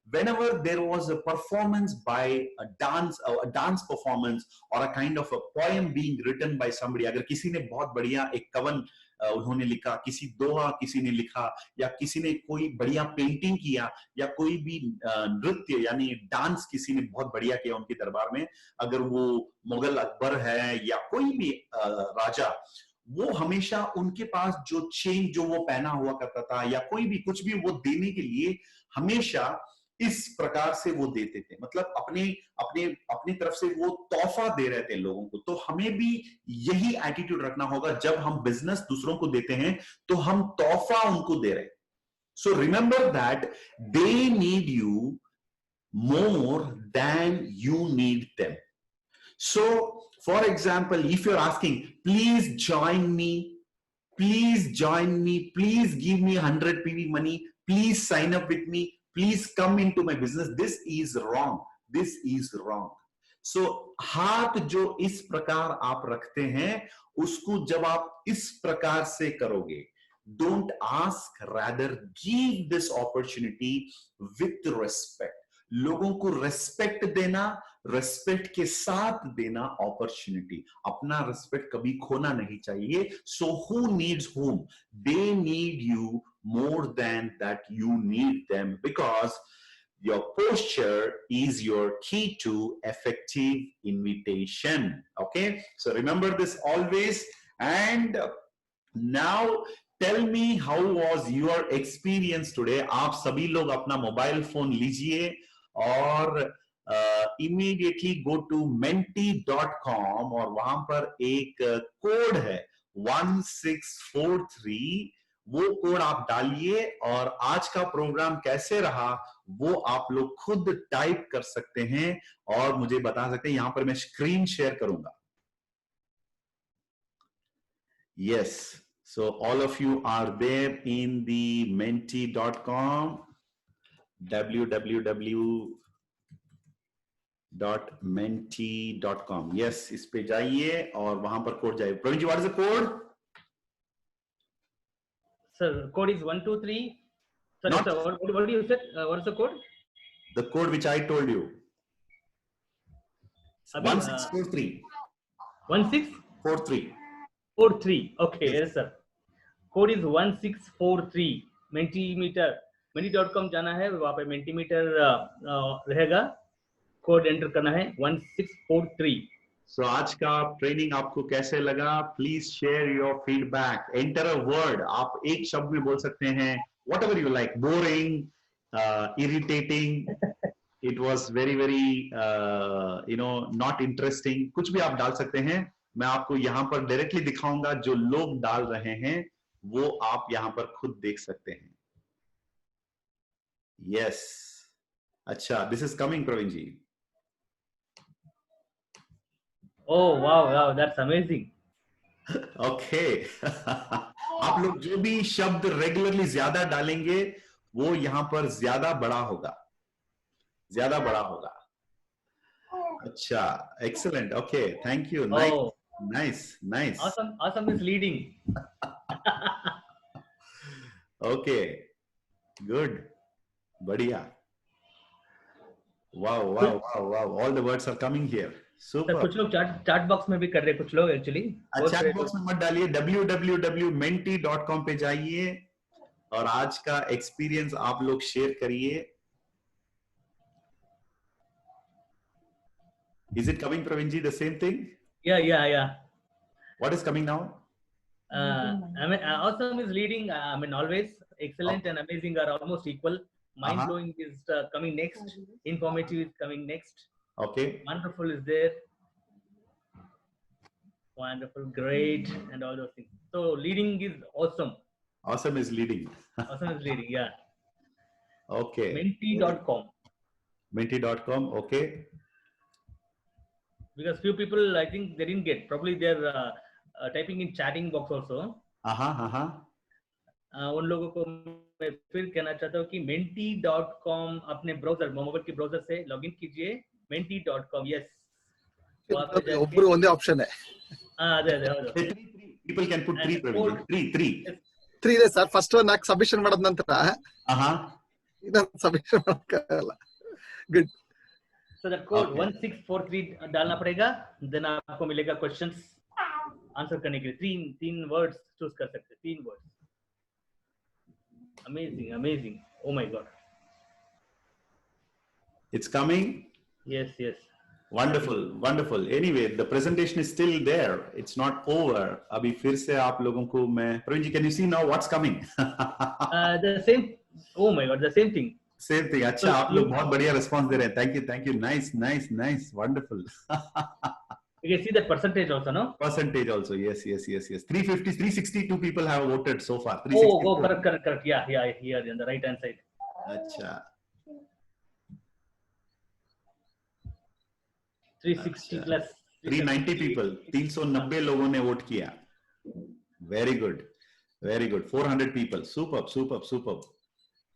whenever there was a performance by a dance performance or a kind of a poem being written by somebody, अगर किसी ने बहुत बढ़िया एक कवन उन्होंने लिखा, किसी दोहा किसी ने लिखा, या किसी ने कोई बढ़िया पेंटिंग किया, या कोई भी नृत्य यानी डांस किसी ने बहुत बढ़िया किया उनके दरबार में, अगर वो मुगल अकबर है या कोई भी राजा, वो हमेशा उनके पास जो चेन जो वो पहना हुआ करता था या कोई भी कुछ भी वो देने के लिए हमेशा इस प्रकार से वो देते थे, मतलब अपने अपने अपनी तरफ से वो तोहफा दे रहे थे लोगों को। तो हमें भी यही एटीट्यूड रखना होगा, जब हम बिजनेस दूसरों को देते हैं तो हम तोहफा उनको दे रहे हैं। So remember that they need you more than you need them. So, for example, if you're asking, please join me, please join me, please give me 100 PV money, please sign up with me, please come into my business, this is wrong. This is wrong. So, हाथ जो इस प्रकार आप रखते हैं उसको जब आप इस प्रकार से करोगे, don't ask, rather give this opportunity with respect. लोगों को रेस्पेक्ट देना, रेस्पेक्ट के साथ देना अपॉर्चुनिटी, अपना रेस्पेक्ट कभी खोना नहीं चाहिए। So who needs whom? They need you more than that you need them, because your posture is your key to effective invitation. Okay, so remember this always. And now tell me, how was your experience today? आप सभी लोग अपना mobile phone लीजिए और immediately go to menti.com और वहां पर एक कोड है 1643, वो कोड आप डालिए और आज का प्रोग्राम कैसे रहा वो आप लोग खुद टाइप कर सकते हैं और मुझे बता सकते हैं। यहां पर मैं स्क्रीन शेयर करूंगा। Yes, so all of you are there in the menti.com, www.menti.com. yes, इस पे जाइए और वहां पर कोड जाइए। प्रवीण जी, what is the code?
Sir, code is 123. Sorry,
Not-
sir, what you said? What's the code?
The code which I told you.
Abhi,
1643.
1643.
43.
Okay, yes sir. Code is 1643. menti.com जाना है, वहां पे Mentimeter रहेगा, code enter करना है 1643।
So आज का training आपको कैसे लगा? Please share your feedback, enter a word, आप एक शब्द में बोल सकते हैं, what ever you like, boring, irritating, it was very very not interesting, कुछ भी आप डाल सकते हैं। मैं आपको यहाँ पर डायरेक्टली दिखाऊंगा, जो लोग डाल रहे हैं वो आप यहाँ पर खुद देख सकते हैं। यस, अच्छा, this is coming Praveen ji.
Oh wow, that's amazing.
Okay आप लोग जो भी शब्द रेगुलरली ज्यादा डालेंगे वो यहां पर ज्यादा बड़ा होगा, ज्यादा बड़ा होगा। अच्छा, excellent, okay, thank you, nice
Oh,
nice nice,
awesome is leading.
Okay, good, बढ़िया, wow wow wow wow, all the words are coming here,
sir
super.
कुछ लोग चैट बॉक्स में भी कर रहे हैं, कुछ लोग एक्चुअली।
चैट बॉक्स में मत डालिए, www.menti.com पे जाइए और आज का एक्सपीरियंस आप लोग शेयर करिए। Is it coming, Pravinji, the same thing?
Yeah.
What is coming now?
I mean, awesome is leading. I mean, always excellent and amazing are almost equal. Mind blowing is coming next. Informative is coming next.
Okay.
Wonderful is there. Wonderful, great, and all those things. So leading is awesome.
Awesome is leading.
Awesome is leading. Yeah.
Okay.
Menti.com.
Menti.com. Okay.
Because few people, I think they didn't get. Probably they're typing in chatting box also. उन लोगों को मैं फिर कहना चाहता हूँ कि menti.com अपने ब्राउजर मोबाइल के ब्राउजर से लॉगिन कीजिए menti.com. yes.
ಒಬ್ರು ಒಂದೇ ಆಪ್ಷನ್
ಅದೇ
people can put 3
3 ಇದೆ ಸರ್. ಫಸ್ಟ್ ಒನ್ ಹಾಕಿ ಸಬ್ಮಿಷನ್ ಮಾಡಿದ ನಂತರ ಇನ್ನೊಂದು ಸಬ್ಮಿಷನ್ ಮಾಡಕ್ಕಾಗಲ್ಲ. ಗುಡ್.
So that code 1643 डालना पड़ेगा. Then आपको मिलेगा क्वेश्चंस आंसर करने के लिए. तीन वर्ड्स चूज कर सकते हैं. 3 words. Amazing. Oh my God.
It's coming.
Yes.
Wonderful. Anyway, the presentation is still there. It's not over. अभी फिर से आप लोगों को मैं प्रवीण जी, can you see now what's coming?
The same. Oh my God, the same thing.
Same thing. अच्छा, आप लोग बहुत बढ़िया response दे रहे हैं. Thank you. Nice. Wonderful.
You can see that percentage also, no?
Percentage also. Yes. 350, 362 people have voted so far.
Oh, correct. Yeah. Here on the right hand side.
अच्छा.
360 plus
390 people. 390 लोगों ने vote किया. Very good. 400 people. Superb.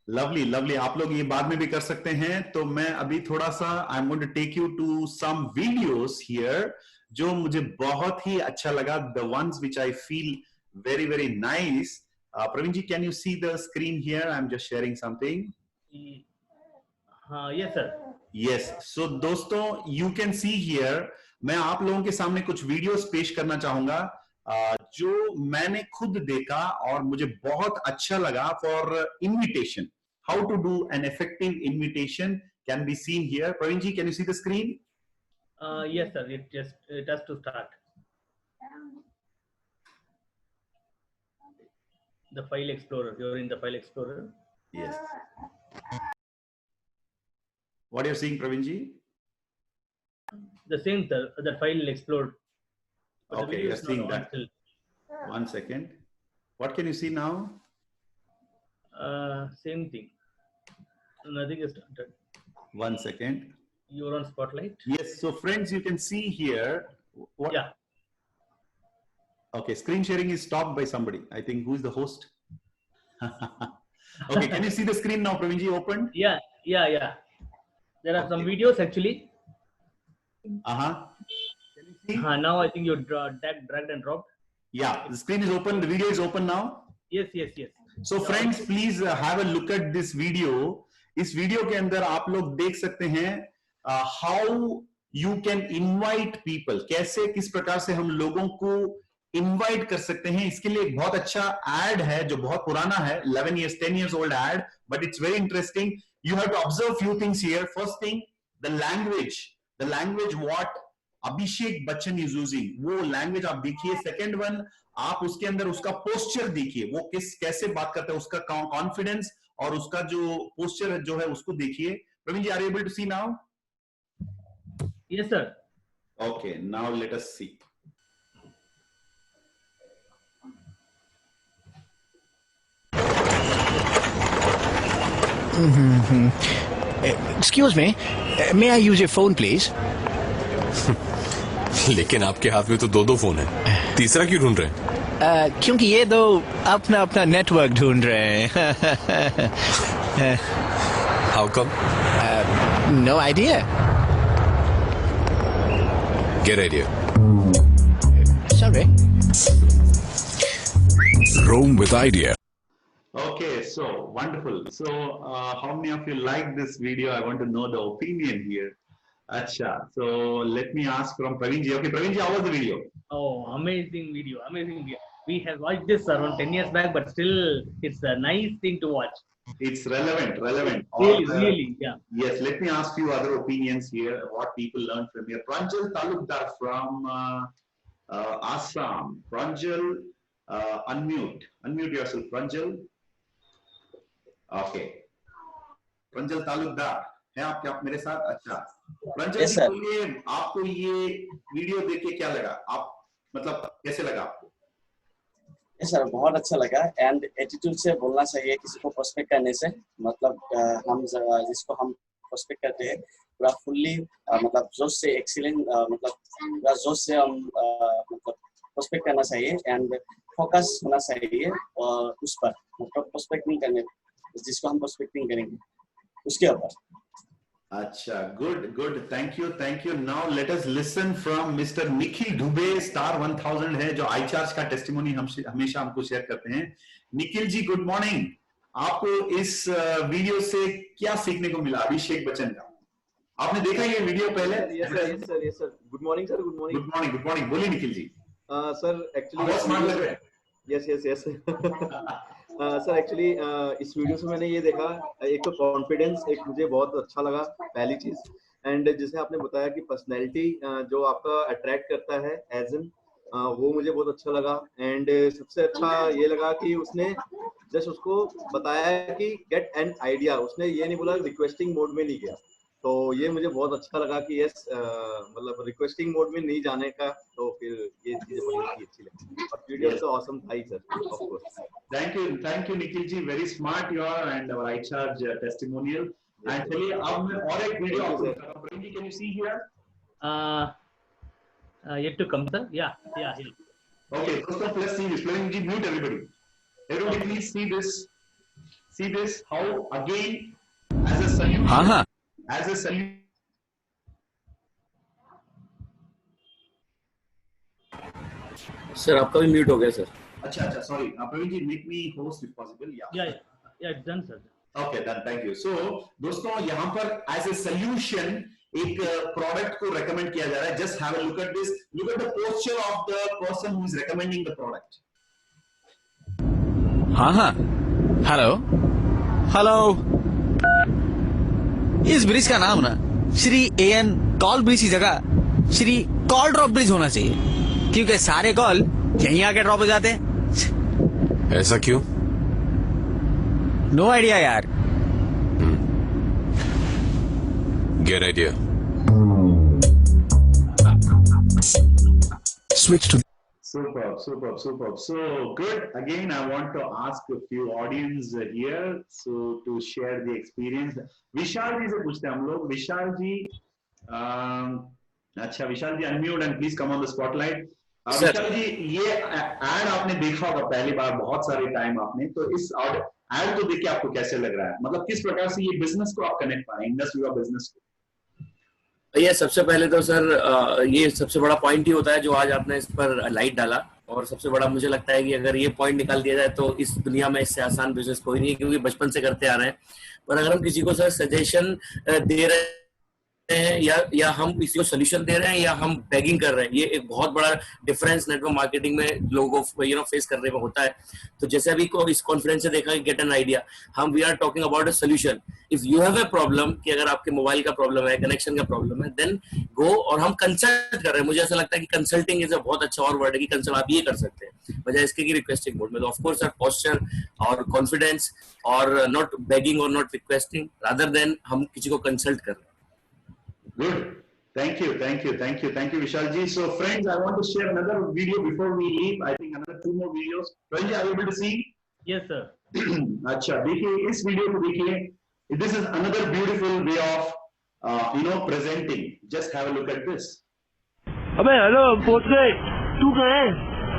Lovely. आप लोग ये बाद में भी कर सकते हैं. तो मैं अभी थोड़ा सा I'm going to take you to some videos here जो मुझे बहुत ही अच्छा लगा. The ones which I feel very nice. Praveen ji, can you see the screen here? I'm just sharing something.
Yes sir.
Yes. So दोस्तों, you can see here, मैं आप लोगों के सामने कुछ वीडियोस पेश करना चाहूंगा जो मैंने खुद देखा और मुझे बहुत अच्छा लगा. For invitation, how to do an effective invitation can be seen here. Praveen ji, can you see the screen?
Yes sir. It has to start. The file explorer. You're in the file explorer.
Yes. What you're seeing, Praveen ji?
The same, the file explored.
Okay, you're seeing that.
Still.
1 second. What can you see now?
Same thing. Nothing is started.
1 second.
You're on Spotlight.
Yes. So friends, you can see here. What?
Yeah.
Okay. Screen sharing is stopped by somebody. I think who is the host? Okay. Can you see the screen now, Praveen ji? Opened?
Yeah. There are some videos actually.
Can you see?
Now I think you dragged and dropped.
Yeah. The screen is open. The video is open now.
Yes.
So friends, please have a look at this video. इस video के अंदर आप लोग देख सकते हैं how you can invite people. कैसे किस प्रकार से हम लोगों को इनवाइट कर सकते हैं. इसके लिए एक बहुत अच्छा एड है जो बहुत पुराना है, 11 years 10 years old ad, but it's very interesting. You have to observe few things here. First thing, the language what Abhishek Bachchan is using, वो language आप देखिए. Second one, आप उसके अंदर उसका posture देखिए, वो कैसे बात करता है, उसका confidence और उसका जो posture जो है उसको देखिए. Praveen ji, are you able to see now?
Yes sir.
Okay, now let us see.
Excuse me, may I use your phone, please?
लेकिन आपके हाथ में तो 2 फोन है, तीसरा क्यों ढूंढ रहे हैं?
क्योंकि ये दो अपना नेटवर्क ढूंढ रहे हैं.
How come?
No idea.
Get idea.
Sorry.
Roam with idea.
Okay, so wonderful. So how many of you like this video? I want to know the opinion here. Acha. So let me ask from Praveen ji. Okay, Praveen ji, how was the video?
Oh, amazing video. We have watched this around 10 years back, but still it's a nice thing to watch.
It's relevant.
Really, yeah.
Yes, let me ask you other opinions here, what people learn from here. Pranjal Talukdar from Assam. Pranjal, unmute yourself, Pranjal. Okay. Pranjal Talukdar, है आप मेरे साथ? अच्छा, Pranjal जी बोलिए, आपको ये video देख के क्या लगा? आप मतलब कैसे लगा आपको?
सर बहुत अच्छा लगा एंड एटीट्यूड से बोलना चाहिए किसी को प्रोस्पेक्ट करने से, मतलब हम जिसको हम प्रोस्पेक्ट करते हैं पूरा फुल्ली मतलब जोश से एक्सीलेंट मतलब पूरा जोश से हम मतलब प्रोस्पेक्ट करना चाहिए एंड फोकस होना चाहिए उस पर, मतलब प्रोस्पेक्टिंग करने जिसको हम प्रोस्पेक्टिंग करेंगे उसके ऊपर।
अच्छा, good, thank you. Now let us listen from Mr. Nikhil Dubey, star 1000 है जो iCharge का टेस्टिमोनी हमेशा हमको शेयर करते हैं। निखिल जी गुड मॉर्निंग, आपको इस वीडियो से क्या सीखने को मिला? अभिषेक बच्चन का आपने देखा ये वीडियो पहले?
Yes sir, good morning sir. Good morning, बोलिए Nikhil ji.
Sir actually
yes sir actually इस वीडियो से मैंने ये देखा, एक तो कॉन्फिडेंस एक मुझे बहुत अच्छा लगा पहली चीज, एंड जैसे आपने बताया कि पर्सनैलिटी जो आपका अट्रैक्ट करता है एज एन वो मुझे बहुत अच्छा लगा। एंड सबसे अच्छा ये लगा कि उसने जस्ट उसको बताया कि गेट एन आइडिया, उसने ये नहीं बोला रिक्वेस्टिंग मोड में नहीं गया, तो ये मुझे बहुत अच्छा लगा कि यस मतलब रिक्वेस्टिंग मोड में नहीं जाने का, तो फिर ये चीजें बड़ी अच्छी लगी और वीडियो तो ऑसम था ही sir, of course.
Thank you Nikhil ji, very smart you are and our iCharge testimonial. And चलिए अब मैं और एक वीडियो आपको दिखाता हूं। Praveen ji can you see here?
Yet to come, sir. Yeah.
Okay, first of all, let's see this. Praveen ji, mute everybody. Everybody, please see this. How again, as a solution, as a solution.
Sir आपका भी mute हो गया sir.
अच्छा, sorry. Praveen ji, make me host if possible.
Yeah, it's done, sir.
Okay, done. Thank you. So, दोस्तों यहाँ पर as a solution एक product को रेकमेंड किया जा रहा है। Just have a look at this, look at the posture of the person who is recommending the product.
हाँ हेलो, इस ब्रिज का नाम ना श्री AN कॉल ब्रिज की जगह श्री कॉल ड्रॉप ब्रिज होना चाहिए, क्योंकि सारे कॉल यहीं आके ड्रॉप हो जाते हैं।
ऐसा क्यों?
नो आइडिया यार।
Get idea.
Switch to. Superb. So good. Again, I want to ask a few audience here, so to share the experience. विशाल जी से पूछते हैं हम लोग। विशाल जी, अच्छा विशाल जी unmute and please come on the spotlight. विशाल जी, ये एड आपने देखा होगा पहली बार बहुत सारे टाइम आपने, तो इस एड को देख के आपको कैसे लग रहा है? मतलब किस प्रकार से ये बिजनेस को आप कनेक्ट पा रहे हैं, इंडस्ट्री और बिजनेस को?
ये सबसे पहले तो सर ये सबसे बड़ा पॉइंट ही होता है जो आज आपने इस पर लाइट डाला, और सबसे बड़ा मुझे लगता है कि अगर ये पॉइंट निकाल दिया जाए तो इस दुनिया में इससे आसान बिजनेस कोई नहीं है, क्योंकि बचपन से करते आ रहे हैं। पर अगर हम किसी को सर सजेशन दे रहे हैं या हम किसी को सोल्यूशन दे रहे हैं या हम बैगिंग कर रहे हैं, ये एक बहुत बड़ा डिफरेंस नेटवर्क मार्केटिंग में लोगों को फेस करने में होता है। तो जैसे अभी को इस कॉन्फ्रेंस से देखा कि गेट एन आइडिया, हम we are talking about a solution. If you have a problem, कि अगर आपके मोबाइल का प्रॉब्लम है, कनेक्शन का प्रॉब्लम है, देन गो, और हम कंसल्ट कर रहे हैं। मुझे ऐसा लगता है कि कंसल्टिंग इज अ बहुत अच्छा और वर्ड है कि कंसल्ट आप ये कर सकते हैं, बजाय इसके कि रिक्वेस्टिंग मोड में। तो ऑफ कोर्स सर पोस्चर और कॉन्फिडेंस और नॉट बेगिंग और नॉट रिक्वेस्टिंग, रादर देन हम किसी को कंसल्ट कर रहे हैं।
Good. Thank you, Vishal ji. So, friends, I want to share another video before we leave. I think another 2 more videos. Friends, are you able to see?
Yes, sir.
अच्छा, देखिए इस video को देखिए. This is another beautiful way of, presenting. Just have a look at this.
अबे hello, पहुंच गए? तू कहाँ है?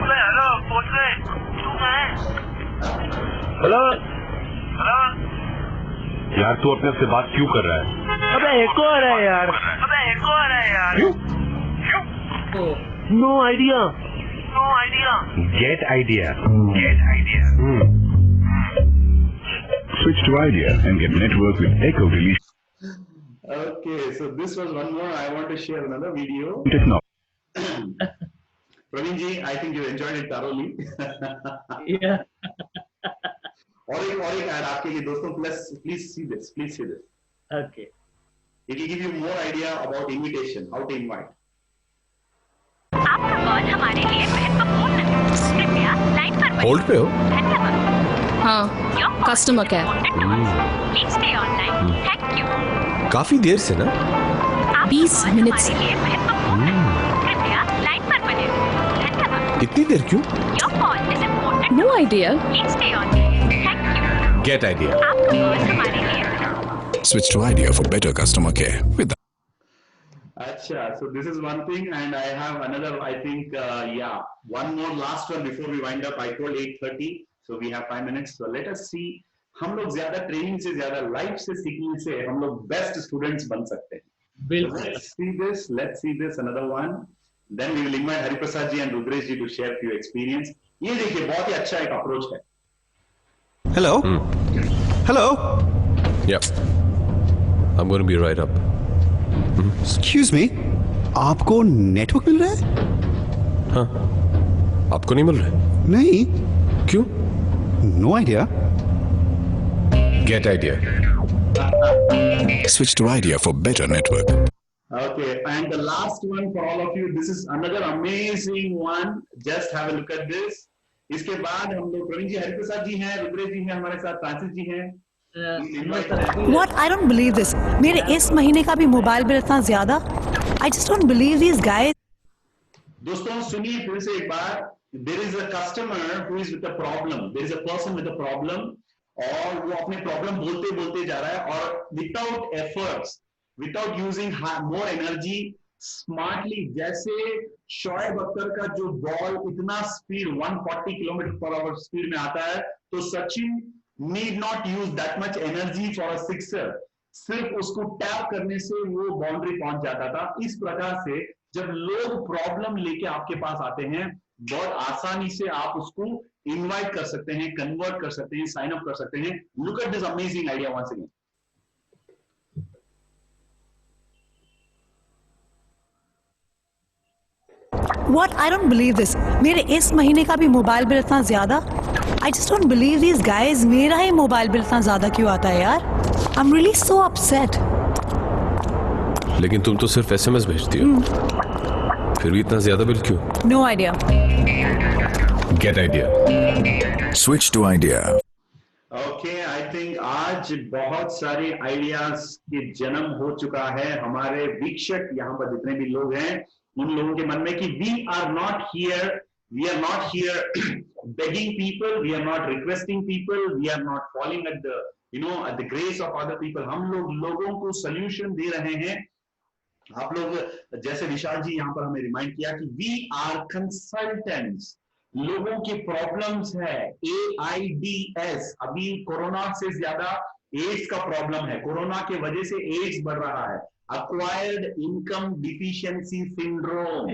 अबे हेलो, पहुंच गए? तू कहाँ है? हेलो?
यार तू अपने से बात क्यों कर रहा है?
अबे एको आ रहा है यार। No idea.
Get idea. Switch to Idea and get network with Echo Delete.
Okay, so this was one more. I want to share another video. Praveen ji, I think you enjoyed it thoroughly.
Yeah.
और एक add आपके लिए दोस्तों, please see this,
Okay.
It will give you more idea about invitation, how to invite.
आपका call हमारे लिए महत्वपूर्ण है, कृपया लाइन पर बने।
होल्ड पे हो?
धन्यवाद।
हाँ, customer care.
Please stay online, thank you.
काफी देर से ना?
20 मिनट से।
कृपया लाइन पर बने। धन्यवाद।
इतनी देर क्यों?
Your call is important.
No idea.
Please stay online, thank you।
Get idea.
आपका कॉल हमारे लिए
Switch to Idea for better customer care with
Acha, so this is one thing, and I have another. I think, one more last one before we wind up. I told 8:30, so we have 5 minutes. So let us see. हम लोग ज्यादा training से ज्यादा life से सीखने से हम लोग बेस्ट स्टूडेंट्स बन सकते हैं.
बिल्कुल.
Let's see this. Another one. Then we will invite Hariprasad ji and Rudresh ji to share few experience. ये देखिए बहुत ही अच्छा एक अप्रोच है.
Hello. Hello. Yeah. I'm going to be right up.
Excuse me, आपको नेटवर्क मिल रहा है?
हाँ. आपको नहीं मिल रहा है?
नहीं.
क्यों?
No idea.
Get idea.
Switch to Idea for better network.
Okay, and the last one for all of you. This is another amazing one. Just have a look at this. इसके बाद हम लोग प्रवीण जी, हरिप्रसाद जी हैं, रुद्रेश जी हैं, हमारे साथ फ्रांसिस जी हैं.
What? I don't believe this. मेरे इस महीने का भी मोबाइल बिल इतना ज्यादा. I just don't believe these guys.
दोस्तों सुनिए फिर से एक बार. There is a customer who is with a problem. There is a person with a problem. और वो अपने प्रॉब्लम बोलते बोलते जा रहा है और without efforts, without using more energy, smartly, जैसे शोएब अख्तर का जो बॉल इतना स्पीड 140 km/h स्पीड में आता है, तो Sachin need not use that much energy for a sixer. सिर्फ उसको टैप करने से वो बाउंड्री पहुंच जाता था. इस प्रकार से जब लोग प्रॉब्लम लेके आपके पास आते हैं, बहुत आसानी से आप उसको इनवाइट कर सकते हैं, कन्वर्ट कर सकते हैं, साइन अप कर सकते हैं. Look at this amazing idea once again.
What? I don't believe this. मेरे इस महीने का भी मोबाइल बिल इतना ज्यादा. I just don't believe these guys. मेरा ही मोबाइल बिल इतना ज्यादा क्यों आता है यार? I'm really so upset.
लेकिन तुम तो सिर्फ SMS भेजती हो. फिर भी इतना ज्यादा बिल क्यों?
No idea.
Get idea.
Switch to Idea.
Okay, I think आज बहुत सारे आइडियाज के जन्म हो चुका है. हमारे वीक्षक यहाँ पर जितने भी लोग हैं, उन लोगों के मन में कि we are not here begging people, we are not requesting people, we are not falling at the grace of other people. हम लोग लोगों को solution दे रहे हैं. आप लोग जैसे विशाल जी यहाँ पर हमें रिमाइंड किया कि we are consultants. लोगों की प्रॉब्लम्स है, AIDS. अभी कोरोना से ज्यादा एड्स का प्रॉब्लम है. कोरोना के वजह से एड्स बढ़ रहा है. Acquired income deficiency syndrome.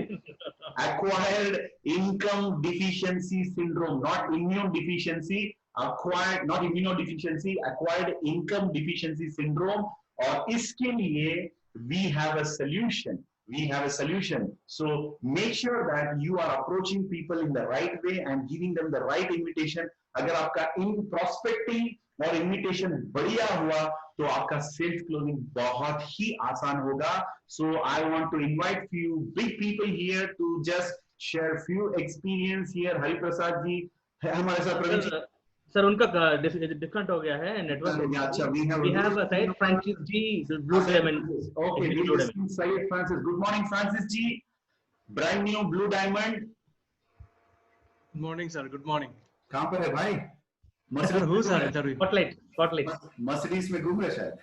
Acquired income deficiency syndrome, not immune deficiency. Acquired, not immunodeficiency, acquired income deficiency syndrome. और इसके लिए we have a solution. We have a solution. So make sure that you are approaching people in the right way and giving them the right invitation. अगर आपका in prospecting और invitation बढ़िया हुआ, तो आपका sales closing बहुत ही आसान होगा. So I want to invite few big people here to just share few experience here. Hariprasad जी है हमारे साथ. प्रवीण जी
सर, उनका डिफरेंट हो गया है नेटवर्क.
अच्छा,
we have Syed Francis ji, Blue Diamond.
Okay, Syed Francis. Good morning, Francis ji. Brand new Blue Diamond.
Good morning, sir. Good morning.
कहाँ पर है भाई?
स्पॉटलाइट.
मर्सिडीज में घूम रहे शायद.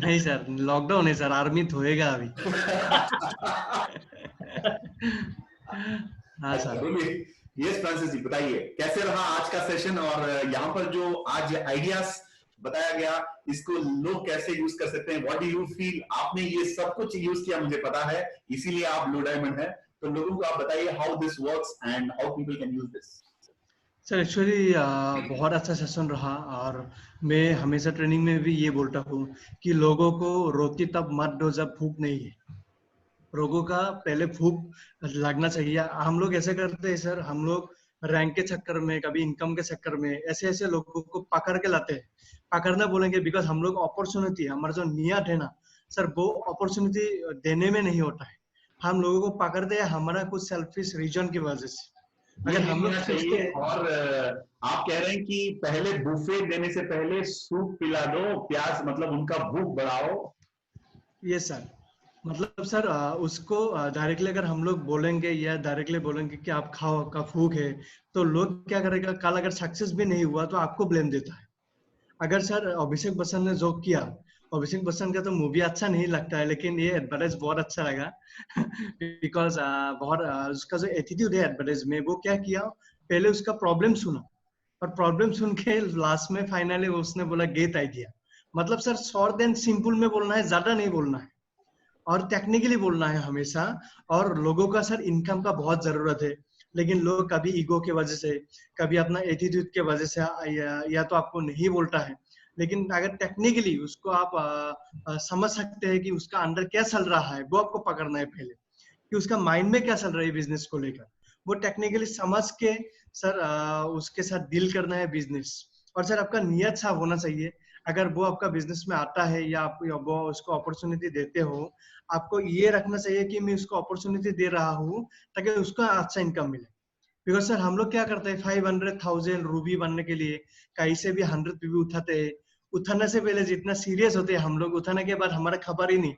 नहीं सर, लॉकडाउन है सर, आर्मी धोएगा अभी. हाँ सर.
यस फ्रांसिस जी, बताइए कैसे रहा आज का सेशन, और यहाँ पर जो आज आइडियाज बताया गया, इसको लोग कैसे यूज कर सकते हैं? What do you feel? आपने ये सब कुछ यूज किया, मुझे पता है, इसीलिए आप ब्लू डायमंड है. तो लोगों को आप बताइए how this works and how people can use this.
Sir actually बहुत अच्छा सेशन रहा, और मैं हमेशा ट्रेनिंग में भी ये बोलता हूँ कि लोगों को रोटी तब मत दो जब भूख नहीं है. लोगों का पहले भूख लगना चाहिए. हम लोग ऐसे करते हैं सर, हम लोग रैंक के चक्कर में, कभी इनकम के चक्कर में, ऐसे ऐसे लोगों को पकड़ के लाते हैं। पकड़ना बोलेंगे बिकॉज हम लोग अपॉर्चुनिटी, हमारा जो नियत है ना सर, वो अपॉर्चुनिटी देने में नहीं होता है। हम लोगों को पकड़ते हैं हमारा कुछ सेल्फिश रीजन की वजह से। अगर हम लोग सोचते हैं,
और आप कह रहे हैं कि पहले बुफे देने से पहले सूप पिला दो, प्याज मतलब उनका भूख बढ़ाओ।
ये सर मतलब सर उसको डायरेक्टली अगर हम लोग बोलेंगे या डायरेक्टली बोलेंगे कि आप खाओ, आपका भूख है, तो लोग क्या करेगा, कल अगर सक्सेस भी नहीं हुआ तो आपको ब्लेम देता है। अगर सर अभिषेक बच्चन ने जो किया, अभिषेक बच्चन का तो मूवी अच्छा नहीं लगता है, लेकिन ये एडवर्टाइज बहुत अच्छा लगा बिकॉज बहुत उसका जो एटीट्यूड है एडवर्टाइज में, वो क्या किया, पहले उसका प्रॉब्लम सुना और प्रॉब्लम सुन के लास्ट में फाइनली उसने बोला गेट आइडिया। मतलब सर शॉर्ट एंड सिंपल में बोलना है, ज्यादा नहीं बोलना है और टेक्निकली बोलना है हमेशा। और लोगों का सर इनकम का बहुत जरूरत है, लेकिन लोग कभी ईगो के वजह से, कभी अपना एटीट्यूड के वजह से या तो आपको नहीं बोलता है। लेकिन अगर टेक्निकली उसको आप समझ सकते हैं कि उसका अंदर क्या चल रहा है, वो आपको पकड़ना है पहले, कि उसका माइंड में क्या चल रहा है बिजनेस को लेकर, वो टेक्निकली समझ के सर उसके साथ डील करना है बिजनेस। और सर आपका नियत साफ होना चाहिए। अगर वो आपका बिजनेस में आता है या आप वो उसको अपॉर्चुनिटी देते हो, आपको ये रखना चाहिए कि मैं उसको अपॉर्चुनिटी दे रहा हूँ ताकि उसका अच्छा इनकम मिले। बिकॉज सर हम लोग क्या करते हैं, 500,000 रूबी बनने के लिए कहीं से भी 100 रूबी उठाते हैं। उठाने से पहले जितना सीरियस होते हैं हम लोग, उठाने के बाद हमारा खबर ही नहीं,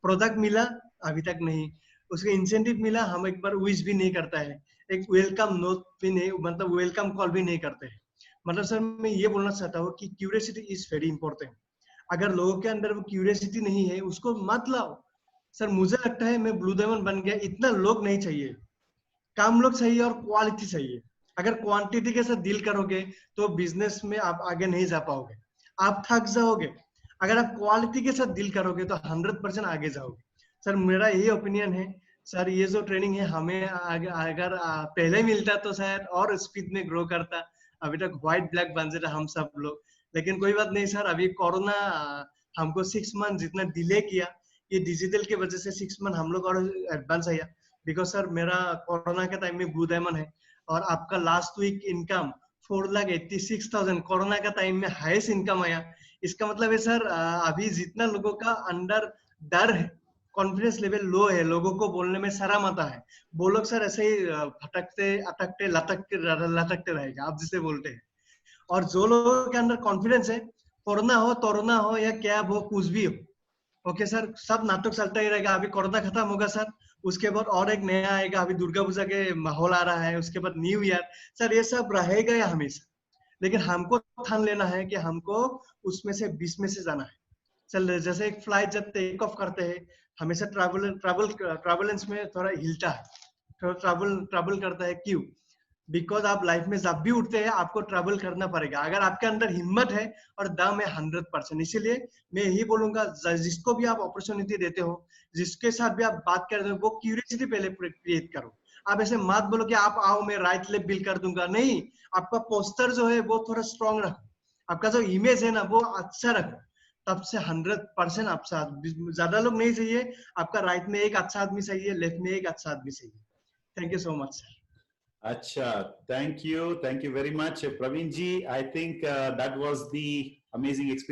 प्रोडक्ट मिला अभी तक नहीं, उसका इंसेंटिव मिला हम एक बार विश भी नहीं करता है, एक वेलकम नोट भी नहीं, मतलब वेलकम कॉल भी नहीं करते हैं। मतलब सर मैं ये बोलना चाहता हूँ कि क्यूरियोसिटी इज वेरी इंपॉर्टेंट। अगर लोगों के अंदर वो क्यूरियोसिटी नहीं है, उसको मत लाओ। सर मुझे लगता है मैं ब्लू डायमंड बन गया, इतना लोग नहीं चाहिए, कम लोग चाहिए और क्वालिटी चाहिए। अगर क्वांटिटी के साथ डील करोगे तो बिजनेस में आप आगे नहीं जा पाओगे, आप थक जाओगे। अगर आप क्वालिटी के साथ डील करोगे तो 100% आगे जाओगे। सर मेरा यही ओपिनियन है। सर ये जो ट्रेनिंग है हमें अगर पहले मिलता तो शायद और स्पीड में ग्रो करता, अभी तक व्हाइट ब्लैक बन जाता हम सब लोग। लेकिन कोई बात नहीं सर, अभी कोरोना हमको 6 मंथ जितना डिले किया, ये डिजिटल की वजह से 6 मंथ हम लोग और एडवांस आया। बिकॉज सर मेरा कोरोना के टाइम में ब्लू डायमंड है और आपका लास्ट वीक इनकम 4,86,000 कोरोना का टाइम में हाईएस्ट इनकम आया। इसका मतलब है सर अभी जितना लोगों का अंदर डर है, कॉन्फिडेंस लेवल लो है, लोगों को बोलने में शर्म आता है, वो लोग सर ऐसे ही भटकते अटकते लटकते रहेगा, आप जिसे बोलते हैं। और जो लोगों के अंदर कॉन्फिडेंस है, कोरोना हो, तोरोना हो या क्या हो, कुछ भी हो, ओके सर, सब नाटक चलता ही रहेगा। अभी कोरोना खत्म होगा सर, उसके बाद और एक नया आएगा, अभी दुर्गा पूजा के माहौल आ रहा है, उसके बाद न्यू ईयर, सर ये सब रहेगा या हमेशा। लेकिन हमको ठान लेना है कि हमको उसमें से 20 में से जाना है। चल जैसे एक फ्लाइट जब टेक ऑफ करते हैं, हमेशा ट्रैवलेंस में थोड़ा हिलता है, थोड़ा ट्रैवल करता है। क्यों? बिकॉज आप लाइफ में जब भी उठते हैं आपको ट्रैवल करना पड़ेगा, अगर आपके अंदर हिम्मत है और दम है 100%। इसीलिए मैं यही बोलूंगा, जिसको भी आप अपॉर्चुनिटी देते हो, जिसके साथ भी आप बात करते हो, वो क्यूरियोसिटी पहले क्रिएट करो। आप ऐसे मत बोलो कि आप आओ मैं राइट लेफ्ट बिल कर दूंगा, नहीं, आपका पोस्टर जो है वो थोड़ा स्ट्रॉन्ग रखो, आपका जो इमेज है ना वो अच्छा रखो, तब से 100% आप साथ। ज्यादा लोग नहीं चाहिए, आपका राइट में एक अच्छा आदमी चाहिए, लेफ्ट में एक अच्छा आदमी चाहिए। Thank you so much sir.
अच्छा, thank you very much, Praveen ji. I think that was the amazing experience.